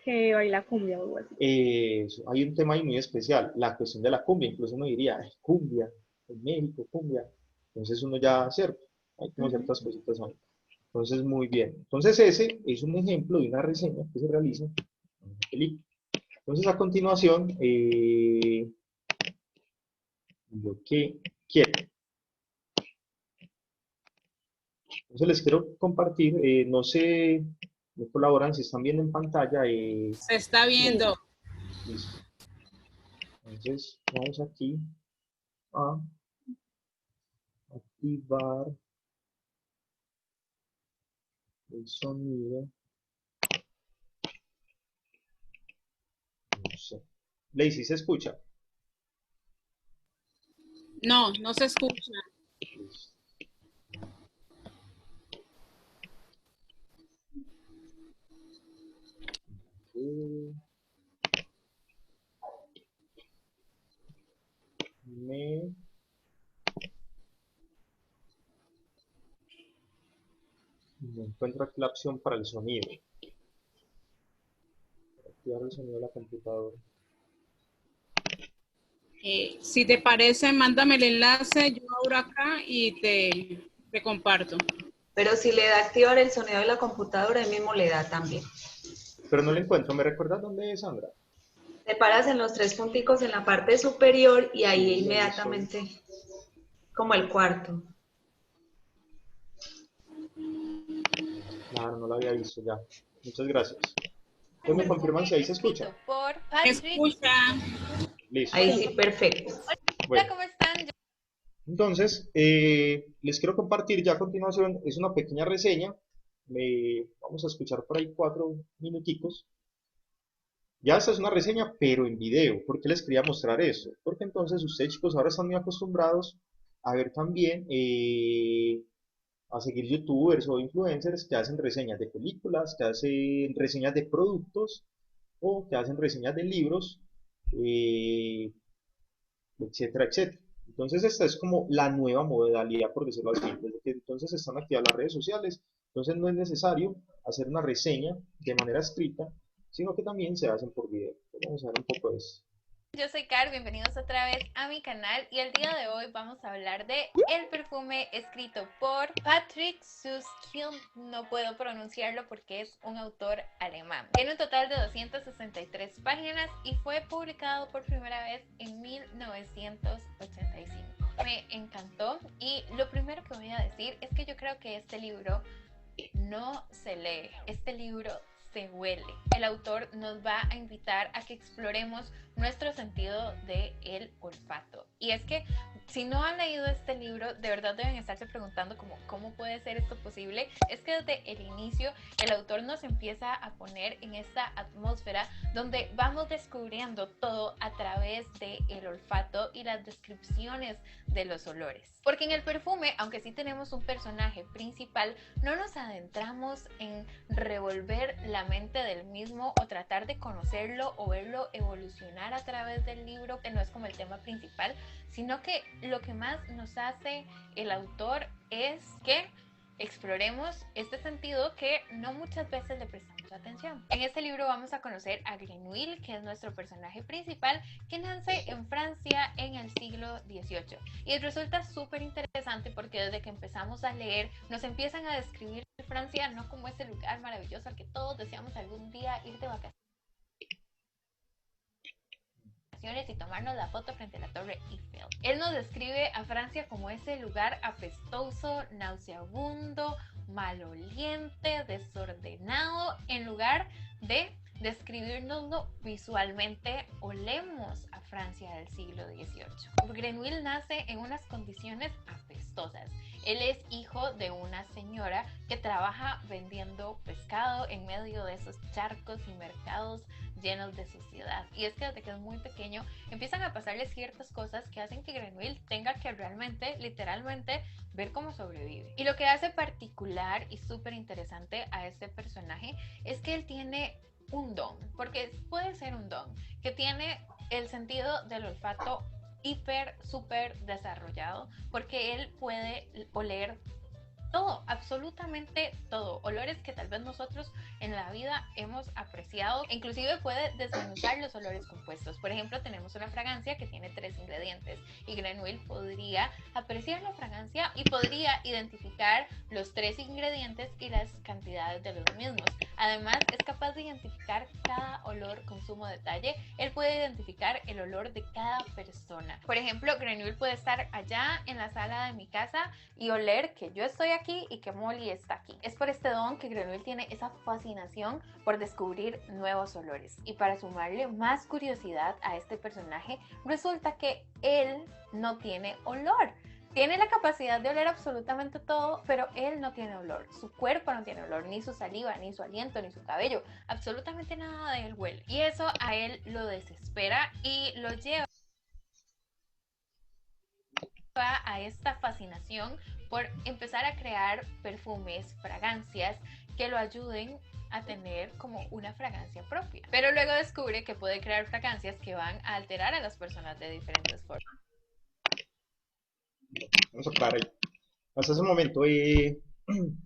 que baila cumbia o algo así. Eso. Hay un tema ahí muy especial, la cuestión de la cumbia. Incluso uno diría, "Ay, cumbia, en México, cumbia". Entonces uno ya, cierto, hay como ciertas cositas ahí. Entonces, muy bien. Entonces, ese es un ejemplo de una reseña que se realiza en una película. Entonces, a continuación, lo que quiero. Entonces, les quiero compartir, no sé, me colaboran si están viendo en pantalla. Se está viendo. Listo. Entonces, vamos aquí a activar el sonido. No sé. Lacey, ¿se escucha? No, no se escucha. Listo. No encuentro aquí la opción para el sonido. Activar el sonido de la computadora. Si te parece, mándame el enlace, yo abro acá y te comparto. Pero si le da activar el sonido de la computadora, él mismo le da también. Pero no lo encuentro. ¿Me recuerdas dónde es, Sandra? Te paras en los 3 punticos en la parte superior y ahí Sí, inmediatamente, como el cuarto. Claro, no lo había visto ya. Muchas gracias. Entonces me confirman si ahí se escucha. Por ¿Me Patrick. escucha? Listo. Ahí sí, perfecto. Hola, Bueno, ¿cómo están? entonces, les quiero compartir ya a continuación, es una pequeña reseña. Vamos a escuchar por ahí 4 minuticos. Ya esta es una reseña, pero en video. ¿Por qué les quería mostrar esto? Porque entonces ustedes, chicos, ahora están muy acostumbrados a ver también, a seguir youtubers o influencers que hacen reseñas de películas, que hacen reseñas de productos o que hacen reseñas de libros, etcétera, etcétera. Entonces esta es como la nueva modalidad, por decirlo así, desde que entonces están activas las redes sociales, entonces no es necesario hacer una reseña de manera escrita, sino que también se hacen por video. Vamos a ver un poco de eso. Yo soy Car, bienvenidos otra vez a mi canal y el día de hoy vamos a hablar de el perfume escrito por Patrick Süskind. No puedo pronunciarlo porque es un autor alemán. Tiene un total de 263 páginas y fue publicado por primera vez en 1985. Me encantó y lo primero que voy a decir es que yo creo que este libro no se lee, este libro se huele. El autor nos va a invitar a que exploremos nuestro sentido del olfato. Y es que si no han leído este libro, de verdad deben estarse preguntando cómo puede ser esto posible. Es que desde el inicio el autor nos empieza a poner en esta atmósfera donde vamos descubriendo todo a través del olfato y las descripciones de los olores. Porque en el perfume, aunque sí tenemos un personaje principal, no nos adentramos en revolver la mente del mismo o tratar de conocerlo o verlo evolucionar a través del libro, que no es como el tema principal, sino que lo que más nos hace el autor es que exploremos este sentido que no muchas veces le prestamos atención. En este libro vamos a conocer a Grenouille, que es nuestro personaje principal, que nace en Francia en el siglo XVIII. Y resulta súper interesante porque desde que empezamos a leer nos empiezan a describir Francia no como ese lugar maravilloso al que todos deseamos algún día ir de vacaciones y tomarnos la foto frente a la Torre Eiffel. Él nos describe a Francia como ese lugar apestoso, nauseabundo, maloliente, desordenado. En lugar de describirnoslo visualmente, olemos a Francia del siglo XVIII. Grenouille nace en unas condiciones apestosas. Él es hijo de una señora que trabaja vendiendo pescado en medio de esos charcos y mercados llenos de suciedad. Y es que desde que es muy pequeño empiezan a pasarle ciertas cosas que hacen que Grenouille tenga que realmente, literalmente, ver cómo sobrevive. Y lo que hace particular y súper interesante a este personaje es que él tiene un don, porque puede ser un don, que tiene el sentido del olfato súper desarrollado, porque él puede oler todo, absolutamente todo, olores que tal vez nosotros en la vida hemos apreciado. Inclusive puede desmenuzar los olores compuestos. Por ejemplo, tenemos una fragancia que tiene 3 ingredientes y Grenouille podría apreciar la fragancia y podría identificar los 3 ingredientes y las cantidades de los mismos. Además, es capaz de identificar cada olor con sumo detalle. Él puede identificar el olor de cada persona. Por ejemplo, Grenouille puede estar allá en la sala de mi casa y oler que yo estoy aquí y que Molly está aquí. Es por este don que Grenouille tiene esa fascinación por descubrir nuevos olores. Y para sumarle más curiosidad a este personaje, resulta que él no tiene olor. Tiene la capacidad de oler absolutamente todo, pero él no tiene olor. Su cuerpo no tiene olor, ni su saliva, ni su aliento, ni su cabello. Absolutamente nada de él huele. Y eso a él lo desespera y lo lleva a esta fascinación por empezar a crear perfumes, fragancias que lo ayuden a tener como una fragancia propia. Pero luego descubre que puede crear fragancias que van a alterar a las personas de diferentes formas. Vamos a parar ahí. Hasta ese momento,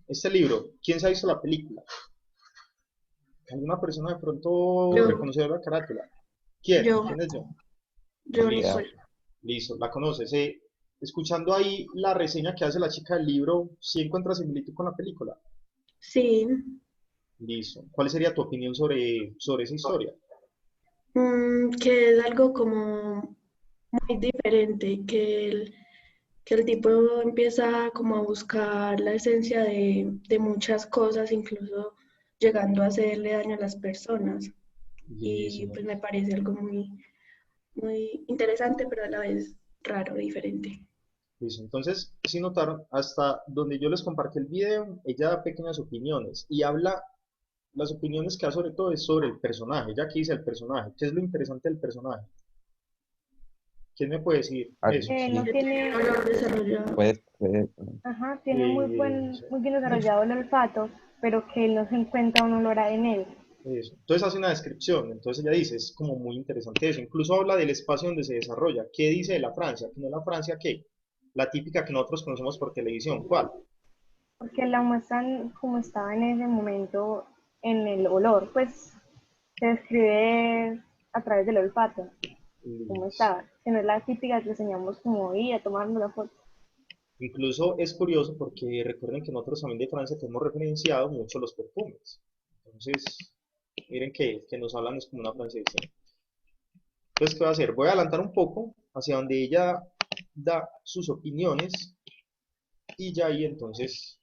este libro, ¿quién se ha visto la película? ¿Alguna persona de pronto Yo. reconoció la carátula? ¿Quién? Yo. ¿Quién es yo? Yo, Listo. Nicole. Listo, la conoces. Escuchando ahí la reseña que hace la chica del libro, ¿sí encuentras similitud con la película? Sí. Listo. ¿Cuál sería tu opinión sobre esa historia? Que es algo como muy diferente, que el tipo empieza como a buscar la esencia de muchas cosas, incluso llegando a hacerle daño a las personas. Y pues me parece algo muy, muy interesante, pero a la vez raro, diferente. Listo. Entonces, si notaron, hasta donde yo les compartí el video, ella da pequeñas opiniones y habla, las opiniones que da sobre todo es sobre el personaje. Ya que dice el personaje, ¿qué es lo interesante del personaje? ¿Quién me puede decir eso? No tiene... Ajá, tiene muy bien desarrollado el olfato, pero que él no se encuentra un olor en él. Eso. Entonces hace una descripción, entonces ella dice, es como muy interesante eso. Incluso habla del espacio donde se desarrolla. ¿Qué dice de la Francia? ¿Que no es la Francia qué? La típica que nosotros conocemos por televisión. ¿Cuál? Porque la muestran como estaba en ese momento en el olor, pues se describe a través del olfato, como estaba. Que no es la típica que enseñamos como ir a tomarnos la foto. Incluso es curioso porque recuerden que nosotros también de Francia tenemos referenciado mucho los perfumes. Entonces, miren que nos hablan es como una francesa. Entonces, ¿qué voy a hacer? Voy a adelantar un poco hacia donde ella da sus opiniones y ya ahí entonces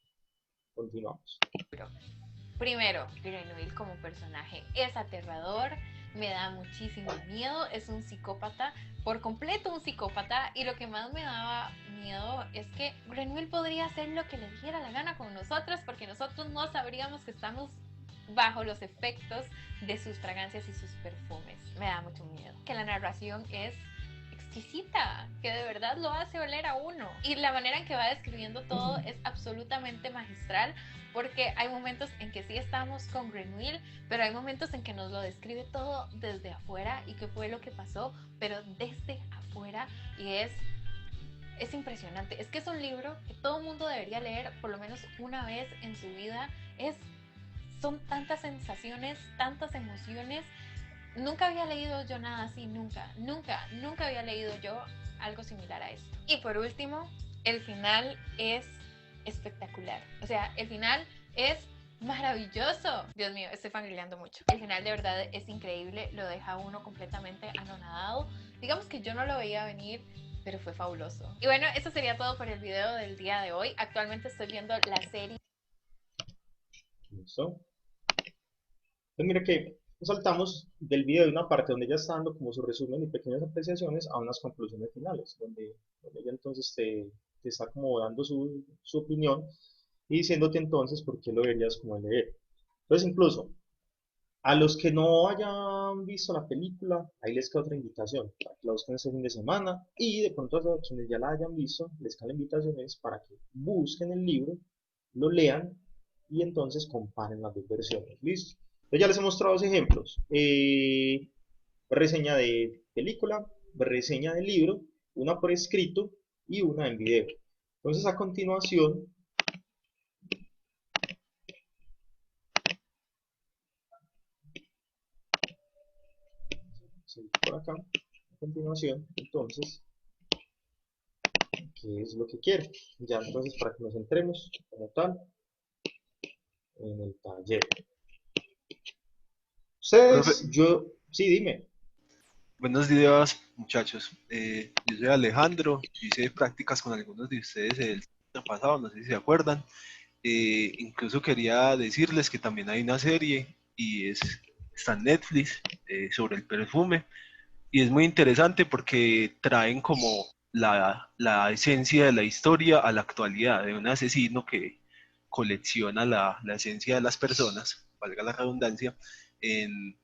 Continuamos. Primero, Grenouille como personaje es aterrador, me da muchísimo miedo, es un psicópata, por completo un psicópata, y lo que más me daba miedo es que Grenouille podría hacer lo que le diera la gana con nosotros, porque nosotros no sabríamos que estamos bajo los efectos de sus fragancias y sus perfumes. Me da mucho miedo. Que la narración es exquisita, que de verdad lo hace oler a uno. Y la manera en que va describiendo todo es absolutamente magistral, porque hay momentos en que sí estamos con Grenouille, pero hay momentos en que nos lo describe todo desde afuera y qué fue lo que pasó, pero desde afuera, y es impresionante. Es que es un libro que todo mundo debería leer por lo menos una vez en su vida. Son tantas sensaciones, tantas emociones. Nunca había leído yo nada así, nunca había leído yo algo similar a esto. Y por último, el final es espectacular. O sea, el final es maravilloso. Dios mío, estoy fangirleando mucho. El final de verdad es increíble, lo deja uno completamente anonadado. Digamos que yo no lo veía venir, pero fue fabuloso. Y bueno, eso sería todo por el video del día de hoy. Actualmente estoy viendo la serie. ¿Listo? Entonces mira que nos saltamos del video de una parte donde ella está dando como su resumen y pequeñas apreciaciones a unas conclusiones finales, donde ella entonces te está como dando su opinión y diciéndote entonces por qué lo deberías como leer. Entonces incluso a los que no hayan visto la película, ahí les queda otra invitación para que la busquen este fin de semana, y de pronto a quienes ya la hayan visto, les quedan invitaciones para que busquen el libro, lo lean y entonces comparen las dos versiones. ¿Listo? Entonces ya les he mostrado dos ejemplos. Reseña de película, reseña de libro, una por escrito y una en video. Entonces a continuación por acá, a continuación, entonces, ¿qué es lo que quiere? Ya entonces para que nos centremos como tal en el taller. Profe, Ustedes, sí, dime. buenos días, muchachos. Yo soy Alejandro, hice prácticas con algunos de ustedes el año pasado, no sé si se acuerdan. Incluso quería decirles que también hay una serie y está en Netflix sobre el perfume, y es muy interesante porque traen como la esencia de la historia a la actualidad, de un asesino que colecciona la esencia de las personas, valga la redundancia, en,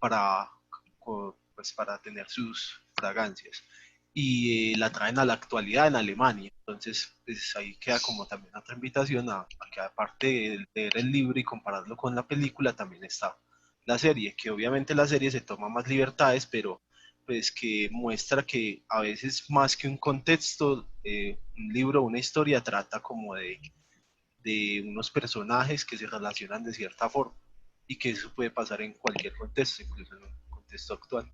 para, pues, para tener sus fragancias. Y la traen a la actualidad en Alemania. Entonces, pues, ahí queda como también otra invitación a que, aparte de leer el libro y compararlo con la película, también está la serie, que obviamente la serie se toma más libertades, pero pues que muestra que a veces más que un contexto, un libro o una historia trata como de unos personajes que se relacionan de cierta forma, y que eso puede pasar en cualquier contexto, incluso en un contexto actual.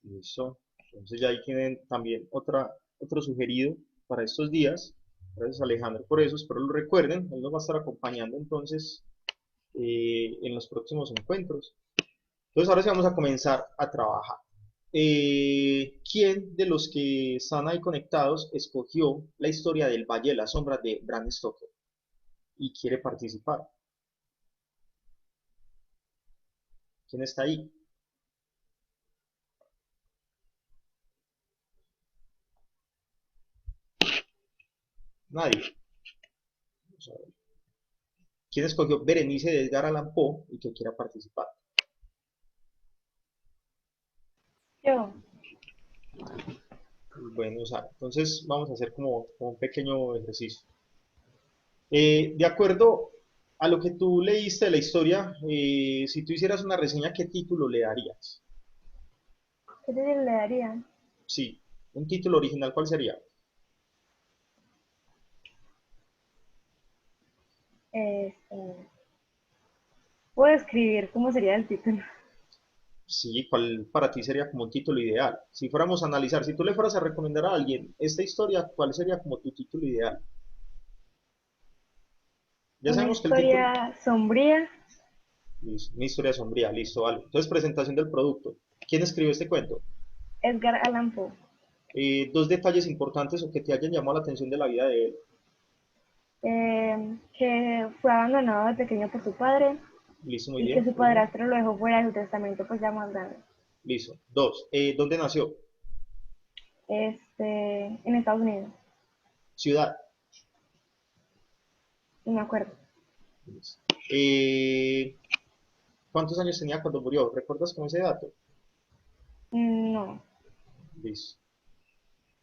Listo. Entonces ya ahí tienen también otro sugerido para estos días. Gracias Alejandro por eso, espero lo recuerden. Él nos va a estar acompañando entonces en los próximos encuentros. Entonces ahora sí vamos a comenzar a trabajar. ¿Quién de los que están ahí conectados escogió la historia del Valle de las Sombras de Bram Stoker y quiere participar? ¿Quién está ahí? Nadie. Vamos a ver. ¿Quién escogió Berenice de Edgar Allan Poe y que quiera participar? Yo. Bueno, o sea, entonces vamos a hacer como un pequeño ejercicio. De acuerdo a lo que tú leíste de la historia, si tú hicieras una reseña, ¿qué título le darías? ¿Qué título le daría? Sí, un título original, ¿cuál sería? Puedo escribir cómo sería el título. Sí, ¿cuál para ti sería como un título ideal? Si fuéramos a analizar, si tú le fueras a recomendar a alguien esta historia, ¿cuál sería como tu título ideal? Ya Una sabemos que el título... historia sombría. Listo, una historia sombría, listo, vale. Entonces, presentación del producto. ¿Quién escribió este cuento? Edgar Allan Poe. Dos detalles importantes o que te hayan llamado la atención de la vida de él. Que fue abandonado de pequeño por su padre Listo, muy y que bien. su Uno. padrastro lo dejó fuera de su testamento pues ya más grande. Listo. Dos. ¿Dónde nació? En Estados Unidos, Ciudad. no me acuerdo. Listo. ¿Cuántos años tenía cuando murió? ¿Recuerdas con ese dato? No. Listo.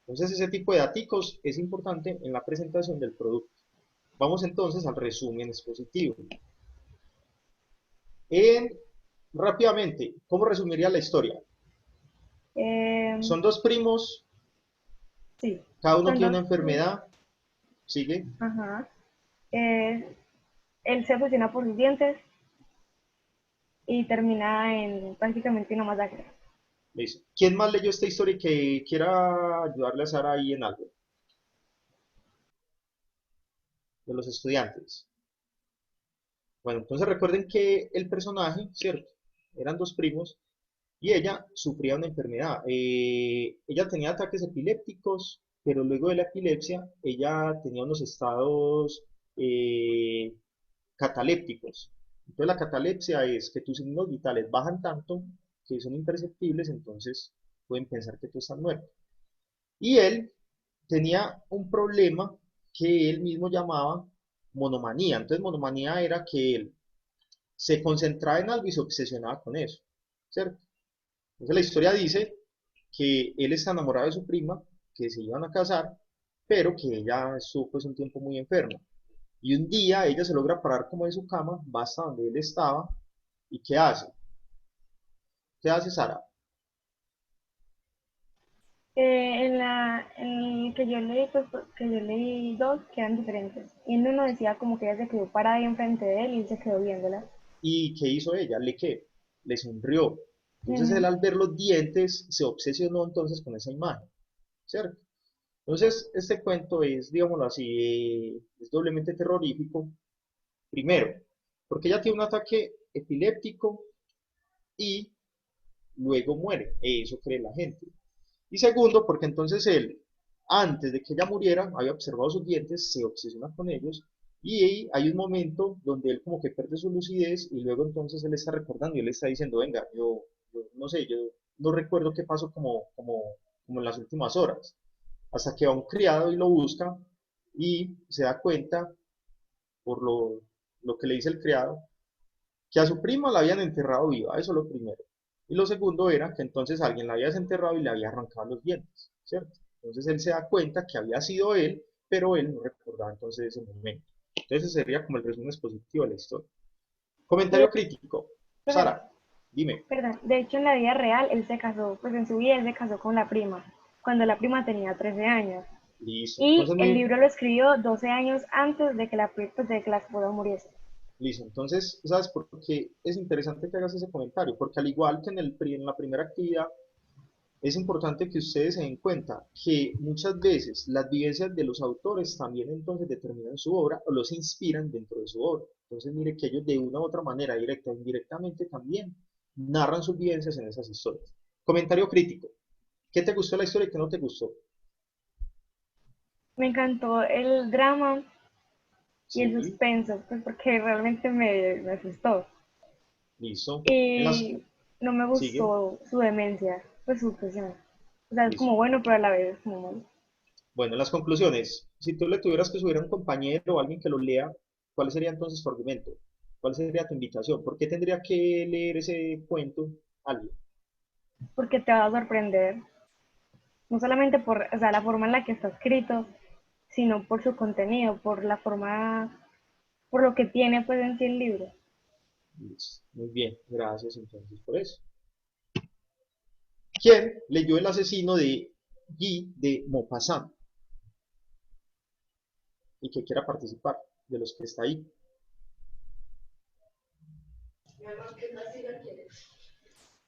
Entonces ese tipo de daticos es importante en la presentación del producto. Vamos entonces al resumen expositivo. Rápidamente, ¿cómo resumiría la historia? Son dos primos, Sí. cada uno Son tiene una dos. enfermedad, sigue, Ajá. Él se obsesiona por sus dientes y termina en prácticamente una masacre. listo. ¿Quién más leyó esta historia y que quiera ayudarle a Sara ahí en algo? De los estudiantes. Bueno, entonces recuerden que el personaje, ¿cierto? Eran dos primos y ella sufría una enfermedad. Ella tenía ataques epilépticos, pero luego de la epilepsia ella tenía unos estados catalépticos. Entonces la catalepsia es que tus signos vitales bajan tanto que son imperceptibles, entonces pueden pensar que tú estás muerto. Y él tenía un problema que él mismo llamaba monomanía. Entonces monomanía era que él se concentraba en algo y se obsesionaba con eso, ¿cierto? Entonces la historia dice que él está enamorado de su prima, que se iban a casar, pero que ella estuvo pues un tiempo muy enferma. Y un día ella se logra parar como de su cama, va hasta donde él estaba, ¿y qué hace? ¿Qué hace Sara? En el que yo leí, pues, que yo leí dos que eran diferentes. Y en uno decía como que ella se quedó parada ahí enfrente de él y él se quedó viéndola. ¿Y qué hizo ella? ¿Qué? Le sonrió. Entonces él Ujú. al ver los dientes se obsesionó entonces con esa imagen, ¿cierto? Entonces este cuento es, digámoslo así, es doblemente terrorífico. Primero, porque ella tiene un ataque epiléptico y luego muere. Eso cree la gente. Y segundo, porque entonces él, antes de que ella muriera, había observado sus dientes, se obsesiona con ellos, y ahí hay un momento donde él como que pierde su lucidez, y luego entonces él está recordando y él está diciendo, venga, yo no sé, yo no recuerdo qué pasó como en las últimas horas, hasta que va un criado y lo busca, y se da cuenta, por lo que le dice el criado, que a su prima la habían enterrado viva, eso es lo primero. Y lo segundo era que entonces alguien la había desenterrado y le había arrancado los dientes, ¿cierto? Entonces él se da cuenta que había sido él, pero él no recordaba entonces ese momento. Entonces ese sería como el resumen expositivo de la historia. Comentario crítico. Profe, Sara, dime. perdón, de hecho en la vida real él se casó, pues en su vida él se casó con la prima, cuando la prima tenía 13 años. Listo. Y Entonces, el libro lo escribió 12 años antes de que pues, de que la esposa muriese. listo. Entonces, ¿sabes por qué es interesante que hagas ese comentario? Porque al igual que en la primera actividad, es importante que ustedes se den cuenta que muchas veces las vivencias de los autores también entonces determinan su obra o los inspiran dentro de su obra. Entonces mire que ellos de una u otra manera, directa o indirectamente también, narran sus vivencias en esas historias. Comentario crítico. ¿Qué te gustó de la historia y qué no te gustó? Me encantó el drama y el Sí, suspenso, pues porque realmente me asustó. listo. Y no me Sigue, gustó su demencia, pues su obsesión. O sea, es listo. como bueno, pero a la vez es como malo. Bueno, las conclusiones. Si tú le tuvieras que subir a un compañero o alguien que lo lea, ¿cuál sería entonces tu argumento? ¿Cuál sería tu invitación? ¿Por qué tendría que leer ese cuento alguien? Porque te va a sorprender, no solamente por, o sea, la forma en la que está escrito, sino por su contenido, por la forma, por lo que tiene pues en sí el libro. Listo. Muy bien, gracias entonces por eso. ¿Quién leyó El asesino de Guy de Maupassant? Y que quiera participar de los que está ahí.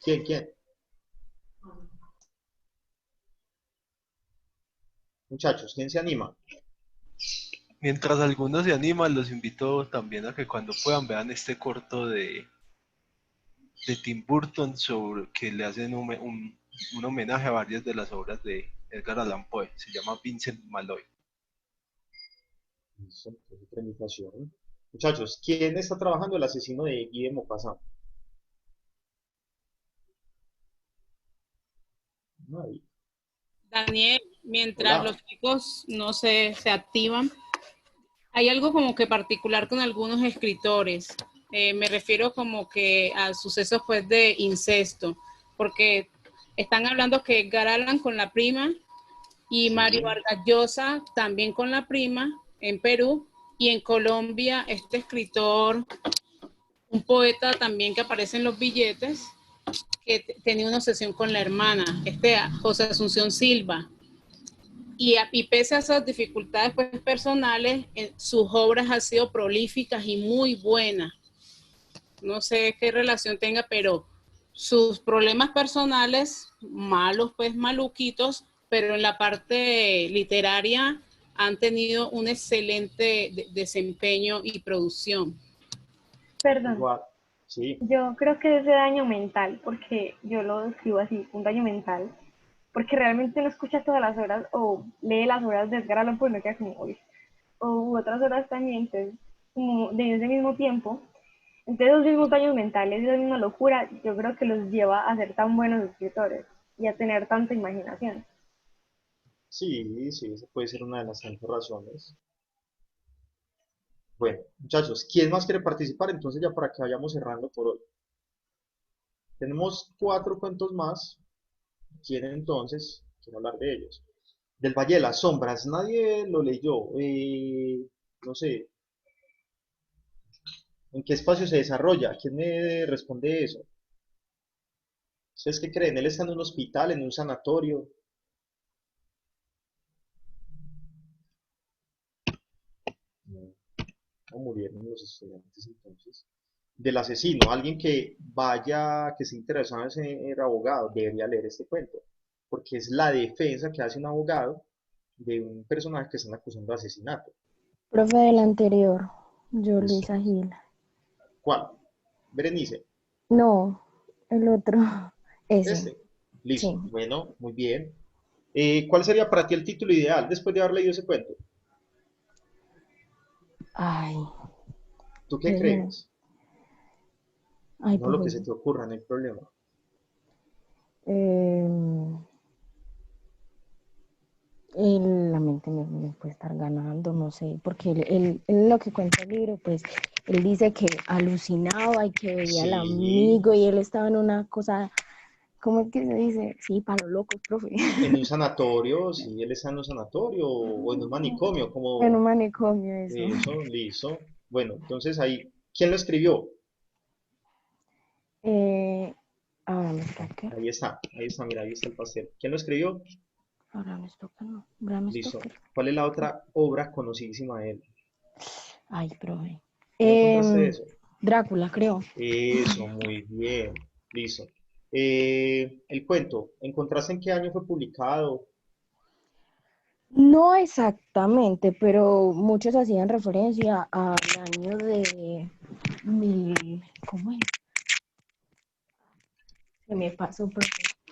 ¿Quién? Muchachos, ¿quién se anima? Mientras algunos se animan, los invito también a que cuando puedan vean este corto de Tim Burton sobre que le hacen un homenaje a varias de las obras de Edgar Allan Poe. Se llama Vincent Malloy. Listo, entonces tramitación. Muchachos, ¿quién está trabajando el asesino de Guy de Maupassant? Nadie. Daniel, mientras Hola. los chicos no se activan, hay algo como que particular con algunos escritores. Me refiero como que a sucesos pues de incesto, porque están hablando que Edgar Allan con la prima y Mario Vargas Llosa también con la prima en Perú, y en Colombia este escritor, un poeta también que aparece en los billetes, que tenía una obsesión con la hermana, José Asunción Silva. Y pese a esas dificultades pues, personales, sus obras han sido prolíficas y muy buenas. No sé qué relación tenga, pero sus problemas personales, malos, pues maluquitos, pero en la parte literaria han tenido un excelente desempeño y producción. Perdón, Igual, sí. yo creo que es de daño mental, porque yo lo describo así, un daño mental, porque realmente no escucha todas las horas o lee las horas de Edgar Allan Poe y no queda como hoy, o otras horas también, entonces, como de ese mismo tiempo. Entonces, esos mismos daños mentales, esa misma locura, yo creo que los lleva a ser tan buenos escritores y a tener tanta imaginación. Sí, sí, esa puede ser una de las tantas razones. Bueno, muchachos, ¿quién más quiere participar? Entonces ya para que vayamos cerrando por hoy. Tenemos 4 cuentos más. ¿Quién entonces? Quiero hablar de ellos. Del Valle de las Sombras, nadie lo leyó. No sé, ¿en qué espacio se desarrolla? ¿Quién me responde eso? ¿Ustedes qué creen? ¿Él está en un hospital, en un sanatorio? No, no murieron los estudiantes entonces. Del asesino, alguien que vaya, que se interesado en ser abogado, debería leer este cuento, porque es la defensa que hace un abogado de un personaje que están acusando de asesinato. Profe del anterior, yo Listo. Luisa Gil. ¿Cuál? Berenice. No, el otro, ese. Este. Listo. Sí. Bueno, muy bien. ¿Cuál sería para ti el título ideal después de haber leído ese cuento? Ay. ¿Tú qué Dios mío. crees? Ay, No lo que pues. se te ocurra, no hay problema. La mente me puede estar ganando, no sé, porque él lo que cuenta el libro, pues, él dice que alucinaba y que veía al Sí, amigo y él estaba en una cosa, ¿cómo es que se dice? Sí, para los locos, profe. en un sanatorio, sí, él está en un sanatorio o en un manicomio, En como un manicomio, eso. eso, listo. Bueno, entonces ahí, ¿quién lo escribió? Ahora Stoker. Ahí está, mira, ahí está el pastel. ¿Quién lo escribió? Bram Stoker, no. Bram Listo. Stoker. ¿Cuál es la otra obra conocidísima de él? Ay, profe. ¿No encontraste eso? Drácula, creo. Eso, muy bien. Listo. El cuento, ¿encontraste en qué año fue publicado? No exactamente, pero muchos hacían referencia al año de ¿cómo es? Se me pasó, profe.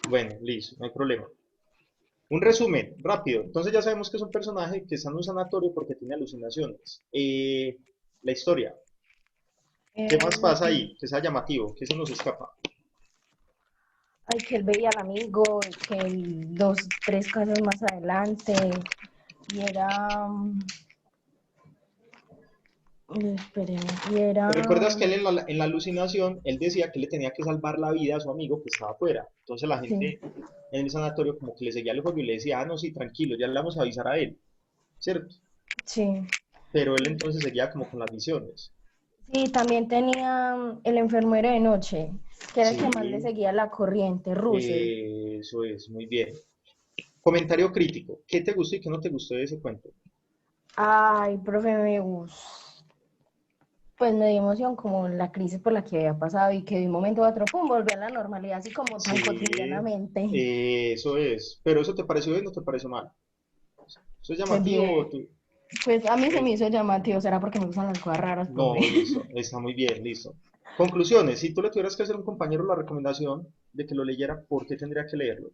Bueno, listo, no hay problema. Un resumen, rápido. Entonces ya sabemos que es un personaje que está en un sanatorio porque tiene alucinaciones. La historia. ¿Qué más pasa ahí? Que sea llamativo, que se nos escapa. Ay, que él veía al amigo, que dos, tres casas más adelante, y era, espérenme, y era, ¿Recuerdas que él en la alucinación, él decía que le tenía que salvar la vida a su amigo que estaba afuera? Entonces la sí, gente en el sanatorio como que le seguía el juego y le decía, ah, no, sí, tranquilo, ya le vamos a avisar a él, ¿cierto? sí. Pero él entonces seguía como con las visiones. Sí, también tenía el enfermero de noche, que era el que más le Sí, seguía la corriente, Russell. eso es, muy bien. Comentario crítico, ¿qué te gustó y qué no te gustó de ese cuento? Ay, profe, pues me dio emoción como la crisis por la que había pasado y que de un momento a otro, pum, volvió a la normalidad, así como tan Sí, cotidianamente. eso es. ¿Pero eso te pareció bien o te pareció mal? ¿Eso es Pues llamativo bien, o tú? pues a mí se me eh, hizo llamativo, será porque me gustan las cosas raras, profe. no, listo, está muy bien, listo. Conclusiones, si tú le tuvieras que hacer a un compañero la recomendación de que lo leyera, ¿por qué tendría que leerlo?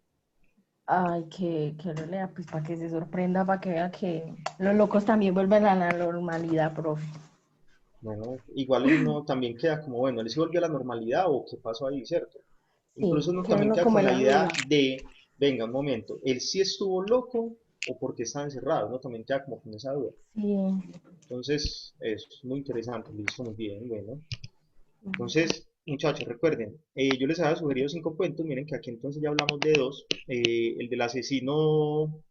Ay, que lo lea, pues para que se sorprenda, para que vea que los locos también vuelven a la normalidad, profe. Bueno, igual uno también queda como, bueno, ¿él se volvió a la normalidad o qué pasó ahí, cierto? Sí, Incluso uno que también uno queda como con en la la idea duda. de, venga, un momento, ¿él sí estuvo loco o por qué estaba encerrado? Uno también queda como con esa duda. Sí. Entonces, es muy interesante, lo hizo muy bien, bueno. Entonces, muchachos, recuerden, yo les había sugerido 5 cuentos, miren que aquí entonces ya hablamos de 2. El del asesino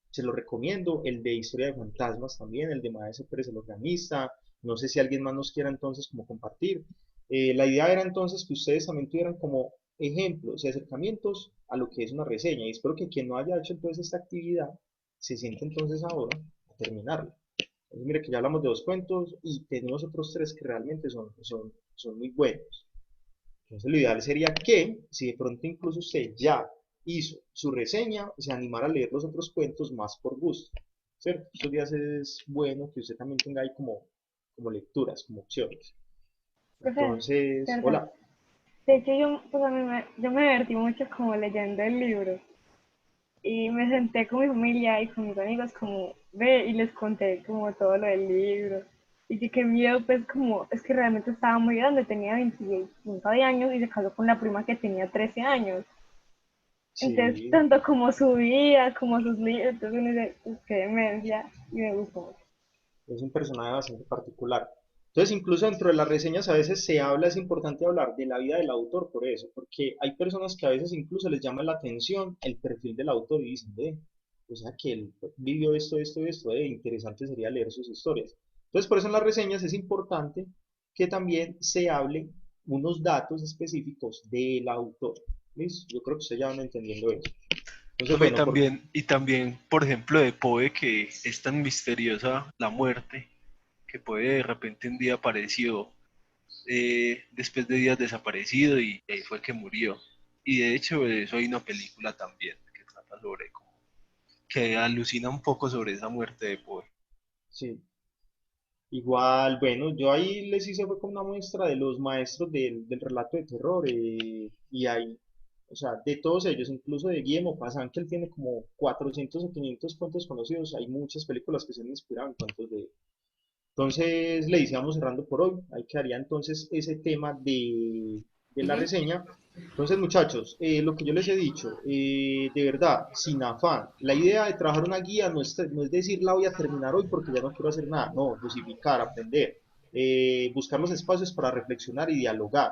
se lo recomiendo, el de historia de fantasmas también, el de Maese Pérez el organista, no sé si alguien más nos quiera entonces como compartir. La idea era entonces que ustedes también tuvieran como ejemplos y acercamientos a lo que es una reseña, y espero que quien no haya hecho entonces esta actividad se siente entonces ahora a terminarla. Entonces, mire que ya hablamos de 2 cuentos y tenemos otros 3 que realmente son muy buenos. Entonces lo ideal sería que, si de pronto incluso usted ya hizo su reseña, se animara a leer los otros cuentos más por gusto, ¿cierto? Estos días es bueno que usted también tenga ahí como lecturas, como opciones. Profe, Entonces, perdón. hola. De hecho, pues yo me divertí mucho como leyendo el libro y me senté con mi familia y con mis amigos como, ve, y les conté como todo lo del libro. Y sí, qué miedo, pues como, es que realmente estaba muy grande, tenía 25 de años y se casó con la prima que tenía 13 años. Entonces, Sí, tanto como su vida, como sus libros, entonces uno dice, "Uf, qué demencia", y me gustó mucho. es un personaje bastante particular. Entonces, incluso dentro de las reseñas a veces se habla, es importante hablar de la vida del autor por eso, porque hay personas que a veces incluso les llama la atención el perfil del autor y dicen, ve, o sea que él vivió esto, interesante sería leer sus historias. Entonces, por eso en las reseñas es importante que también se hable unos datos específicos del autor. ¿Listo? Yo creo que ustedes ya van entendiendo eso. Entonces, Profe, bueno, y también, por ejemplo, de Poe, que es tan misteriosa la muerte, que Poe de repente un día apareció, después de días desaparecido y ahí fue que murió. Y de hecho, de eso hay una película también que trata sobre, como, que alucina un poco sobre esa muerte de Poe. sí. Igual, bueno, yo ahí les hice fue como una muestra de los maestros del relato de terror y hay, o sea, de todos ellos, incluso de Guillermo Pazán, que él tiene como 400 o 500 cuentos conocidos, hay muchas películas que se han inspirado en cuentos de él. Entonces le decíamos cerrando por hoy, ahí quedaría entonces ese tema de la Ujú. reseña. Entonces muchachos, lo que yo les he dicho, de verdad, sin afán, la idea de trabajar una guía no es decir la voy a terminar hoy porque ya no quiero hacer nada, no, dosificar, aprender, buscar los espacios para reflexionar y dialogar.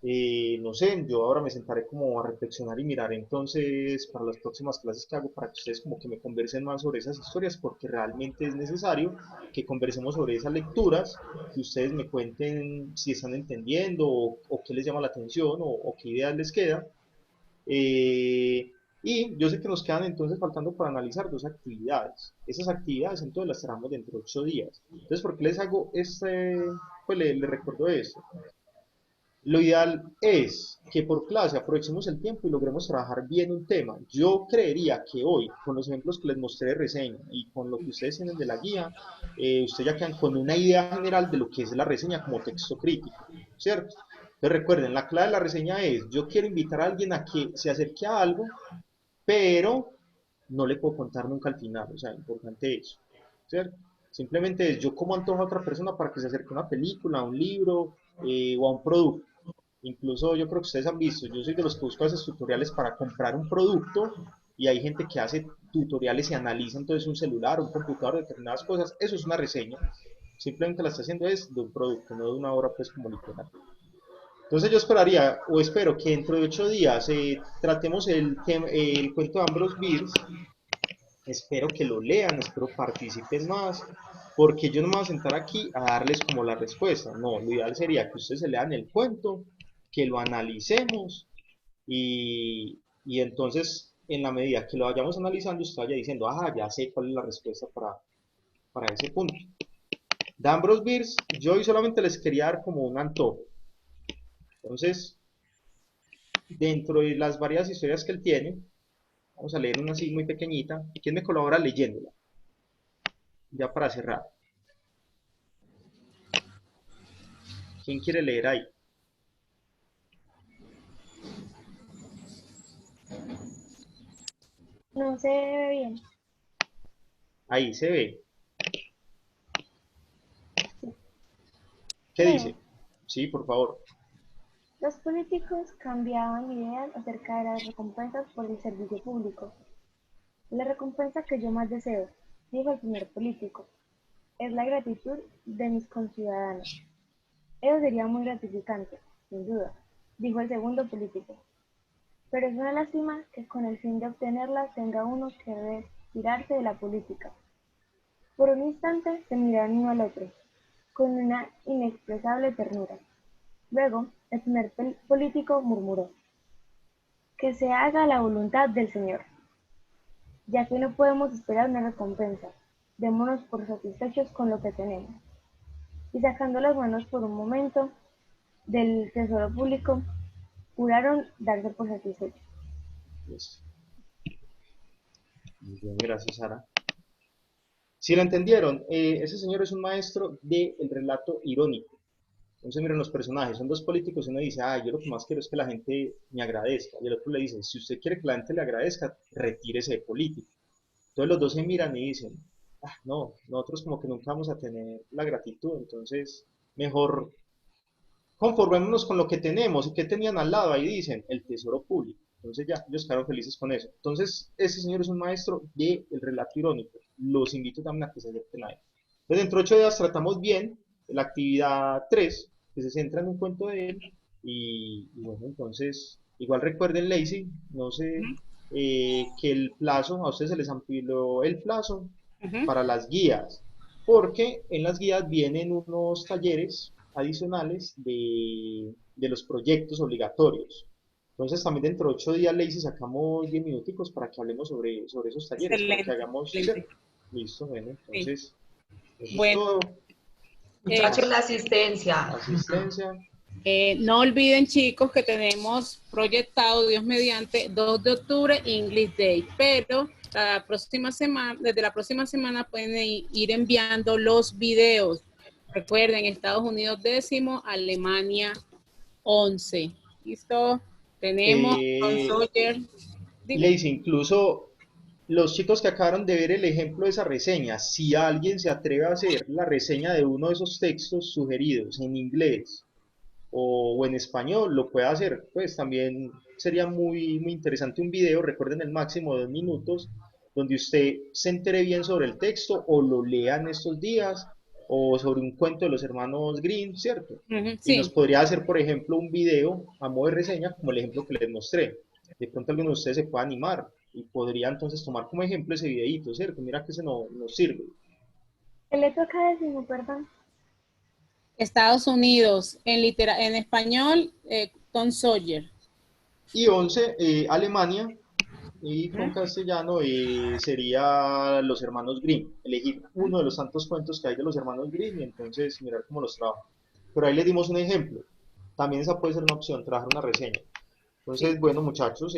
No sé, yo ahora me sentaré como a reflexionar y mirar entonces para las próximas clases que hago para que ustedes como que me conversen más sobre esas historias porque realmente es necesario que conversemos sobre esas lecturas, que ustedes me cuenten si están entendiendo o qué les llama la atención o qué ideas les queda. Y yo sé que nos quedan entonces faltando para analizar 2 actividades. Esas actividades entonces las cerramos dentro de 8 días. Entonces, ¿por qué les hago pues le recuerdo esto? Lo ideal es que por clase aprovechemos el tiempo y logremos trabajar bien un tema. Yo creería que hoy, con los ejemplos que les mostré de reseña y con lo que ustedes tienen de la guía, ustedes ya quedan con una idea general de lo que es la reseña como texto crítico, ¿cierto? Entonces recuerden, la clave de la reseña es, yo quiero invitar a alguien a que se acerque a algo, pero no le puedo contar nunca al final, o sea, importante eso, ¿cierto? Simplemente es, yo como antojo a otra persona para que se acerque a una película, a un libro o a un producto. Incluso yo creo que ustedes han visto, yo soy de los que busco esos tutoriales para comprar un producto y hay gente que hace tutoriales y analiza entonces un celular, un computador, determinadas cosas. Eso es una reseña. Simplemente la está haciendo es de un producto, no de una obra pues como literal. Entonces yo esperaría o espero que dentro de 8 días tratemos el cuento de Ambrose Bierce. Espero que lo lean, espero participen más, porque yo no me voy a sentar aquí a darles como la respuesta. No, lo ideal sería que ustedes se lean el cuento, que lo analicemos y entonces en la medida que lo vayamos analizando, usted vaya diciendo, ah, ya sé cuál es la respuesta para ese punto. De Ambrose Bierce, yo hoy solamente les quería dar como un antojo. Entonces, dentro de las varias historias que él tiene, vamos a leer una así muy pequeñita. ¿Quién me colabora leyéndola? Ya para cerrar. ¿Quién quiere leer ahí? No se ve bien. Ahí se ve. ¿Qué Leo. dice? Sí, por favor. Los políticos cambiaban ideas acerca de las recompensas por el servicio público. La recompensa que yo más deseo, dijo el primer político, es la gratitud de mis conciudadanos. Eso sería muy gratificante, sin duda, dijo el segundo político. Pero es una lástima que con el fin de obtenerla tenga uno que retirarse de la política. Por un instante se miraron uno al otro, con una inexpresable ternura. Luego, el primer político murmuró: que se haga la voluntad del Señor. Ya que no podemos esperar una recompensa, démonos por satisfechos con lo que tenemos. Y sacando las manos por un momento del tesoro público, juraron darse por satisfechos. Listo. Muy bien, gracias, Sara. Si lo entendieron, ese señor es un maestro del relato irónico. Entonces, miren los personajes, son dos políticos y uno dice, yo lo que más quiero es que la gente me agradezca. Y el otro le dice, si usted quiere que la gente le agradezca, retírese de política. Entonces los dos se miran y dicen, no, nosotros como que nunca vamos a tener la gratitud, entonces mejor conformémonos con lo que tenemos. ¿Y qué tenían al lado? Ahí dicen, el tesoro público. Entonces ya, ellos quedaron felices con eso. Entonces, ese señor es un maestro del relato irónico. Los invito también a que se acerquen a él. Entonces, dentro de 8 días tratamos bien la actividad 3, que se centra en un cuento de él. Y bueno, entonces, igual recuerden, Lacey, no sé, que el plazo, a ustedes se les amplió el plazo para las guías, porque en las guías vienen unos talleres adicionales de los proyectos obligatorios. Entonces también dentro de 8 días, Lacey, sacamos 10 minuticos para que hablemos sobre esos talleres, para que Excelente, hagamos, excelente. listo, bueno, entonces, eso Bueno, es todo. Muchachos, la asistencia. Asistencia. No olviden, chicos, que tenemos proyectado, Dios mediante, 2 de octubre, English Day, pero la próxima semana, desde la próxima semana pueden ir enviando los videos. Recuerden, Estados Unidos 10º, Alemania 11. ¿Listo? Tenemos Tom Sawyer. Dime. Lacey, incluso los chicos que acabaron de ver el ejemplo de esa reseña, si alguien se atreve a hacer la reseña de uno de esos textos sugeridos en inglés o en español, lo puede hacer. Pues también sería muy, muy interesante un video, recuerden el máximo de 2 minutos, donde usted se entere bien sobre el texto o lo lea en estos días o sobre un cuento de los hermanos Grimm, ¿cierto? Y nos Sí. podría hacer, por ejemplo, un video a modo de reseña, como el ejemplo que les mostré. De pronto alguno de ustedes se puede animar y podría entonces tomar como ejemplo ese videito, ¿cierto? Mira que ese nos sirve. ¿Qué le toca decir, perdón? Estados Unidos, en español, Tom Sawyer. Y 11, Alemania, y con castellano sería Los Hermanos Grimm. Elegir uno de los tantos cuentos que hay de los Hermanos Grimm y entonces mirar cómo los trabaja. Pero ahí les dimos un ejemplo. También esa puede ser una opción, trabajar una reseña. Entonces, bueno, muchachos,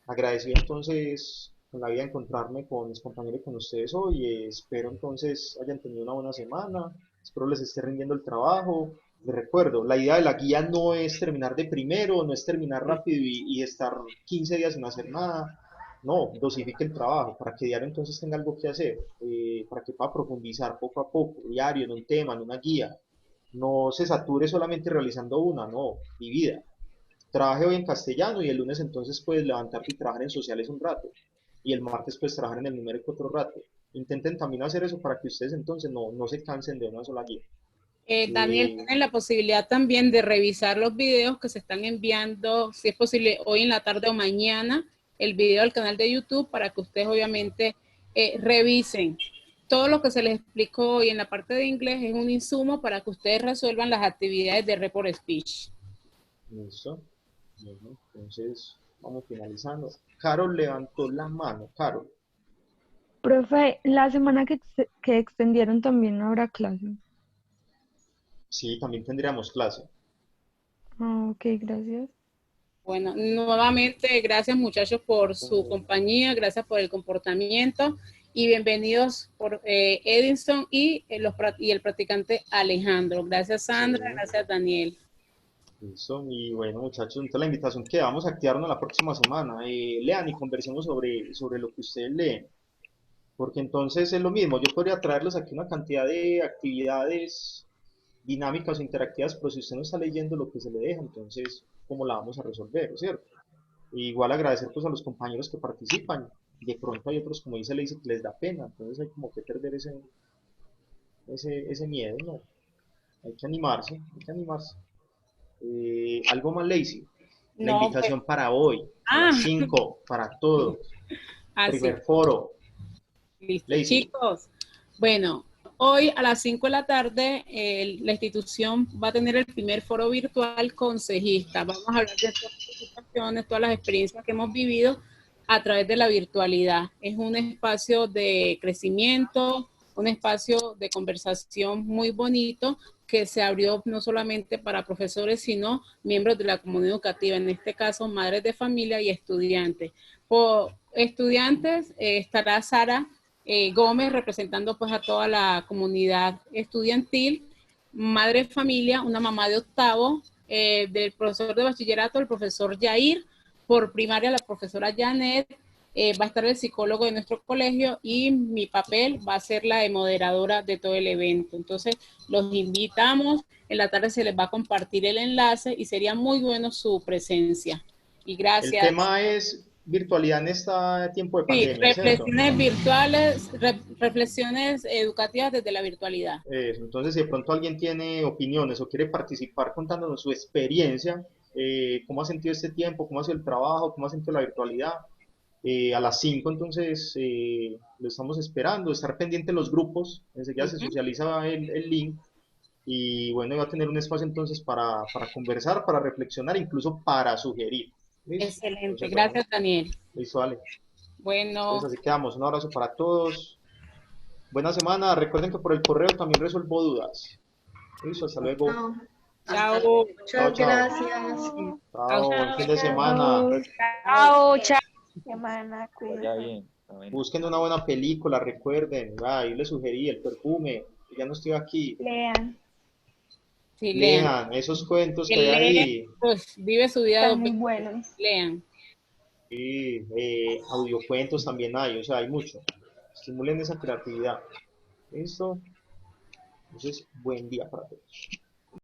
agradecido entonces con la vida de encontrarme con mis compañeros y con ustedes hoy. Espero entonces hayan tenido una buena semana. Espero les esté rindiendo el trabajo. Les recuerdo, la idea de la guía no es terminar de primero, no es terminar rápido y estar 15 días sin hacer nada. No, dosifique el trabajo para que diario entonces tenga algo que hacer, para que pueda profundizar poco a poco, diario, en un tema, en una guía. No se sature solamente realizando una, no, divida. Trabaje hoy en castellano y el lunes entonces puedes levantarte y trabajar en sociales un rato. Y el martes puedes trabajar en el numérico otro rato. Intenten también hacer eso para que ustedes entonces no se cansen de una sola guía. Daniel, tienen la posibilidad también de revisar los videos que se están enviando, si es posible, hoy en la tarde o mañana, el video al canal de YouTube para que ustedes obviamente revisen. Todo lo que se les explicó hoy en la parte de inglés es un insumo para que ustedes resuelvan las actividades de report speech. Listo. Bueno, entonces vamos finalizando. Carol levantó la mano. Carol. Profe, la semana que extendieron también no habrá clase. Sí, también tendríamos clase. Ok, gracias. Bueno, nuevamente, gracias muchachos por su compañía, gracias por el comportamiento y bienvenidos por Edinson y el practicante Alejandro. Gracias Sandra, gracias Daniel. Listo, y bueno, muchachos, entonces la invitación que vamos a activarnos la próxima semana. Lean y conversemos sobre lo que ustedes leen, porque entonces es lo mismo. Yo podría traerles aquí una cantidad de actividades dinámicas o interactivas, pero si usted no está leyendo lo que se le deja, entonces, ¿cómo la vamos a resolver, cierto? Igual agradecer pues a los compañeros que participan. De pronto hay otros, como dice Lacey, que les da pena, entonces hay como que perder ese miedo, ¿no? Hay que animarse, hay que animarse. Algo más, Lacey. La No, pues, invitación para hoy, a las 5 para todos. así. Primer foro. Listo. Lacey. Chicos, bueno, hoy a las 5 de la tarde la institución va a tener el primer foro virtual consejista. Vamos a hablar de todas las situaciones, todas las experiencias que hemos vivido a través de la virtualidad. Es un espacio de crecimiento, un espacio de conversación muy bonito que se abrió no solamente para profesores, sino miembros de la comunidad educativa, en este caso madres de familia y estudiantes. Por estudiantes estará Sara Gómez representando pues a toda la comunidad estudiantil, madre de familia, una mamá de octavo, del profesor de bachillerato, el profesor Yair, por primaria la profesora Janet, va a estar el psicólogo de nuestro colegio y mi papel va a ser la de moderadora de todo el evento. Entonces los invitamos, en la tarde se les va a compartir el enlace y sería muy bueno su presencia. Y gracias. El tema es virtualidad en este tiempo de Sí, pandemia, ¿cierto? reflexiones virtuales, reflexiones educativas desde la virtualidad. Entonces, si de pronto alguien tiene opiniones o quiere participar contándonos su experiencia, cómo ha sentido este tiempo, cómo ha sido el trabajo, cómo ha sentido la virtualidad, a las 5 entonces lo estamos esperando, estar pendiente de los grupos, enseguida se socializa el link y bueno, va a tener un espacio entonces para conversar, para reflexionar, incluso para sugerir. ¿Listo? Excelente, Entonces, gracias bueno, Daniel. listo, vale. Bueno. Entonces así quedamos, un abrazo para todos. Buena semana, recuerden que por el correo también resuelvo dudas. Listo, hasta luego. Chao. Chao. Muchas gracias. Chao, buen fin de semana. Chao, chao. Semana, Vaya cuídate. bien. Amén. Busquen una buena película, recuerden. Yo les sugerí El Perfume, ya no estoy aquí. Lean. Sí, lean. Lean esos cuentos Que que hay leen, ahí. pues, vive su vida. Están muy buenos. Lean. Sí, audiocuentos también hay, o sea, hay mucho. Estimulen esa creatividad. ¿Listo? Entonces, buen día para todos.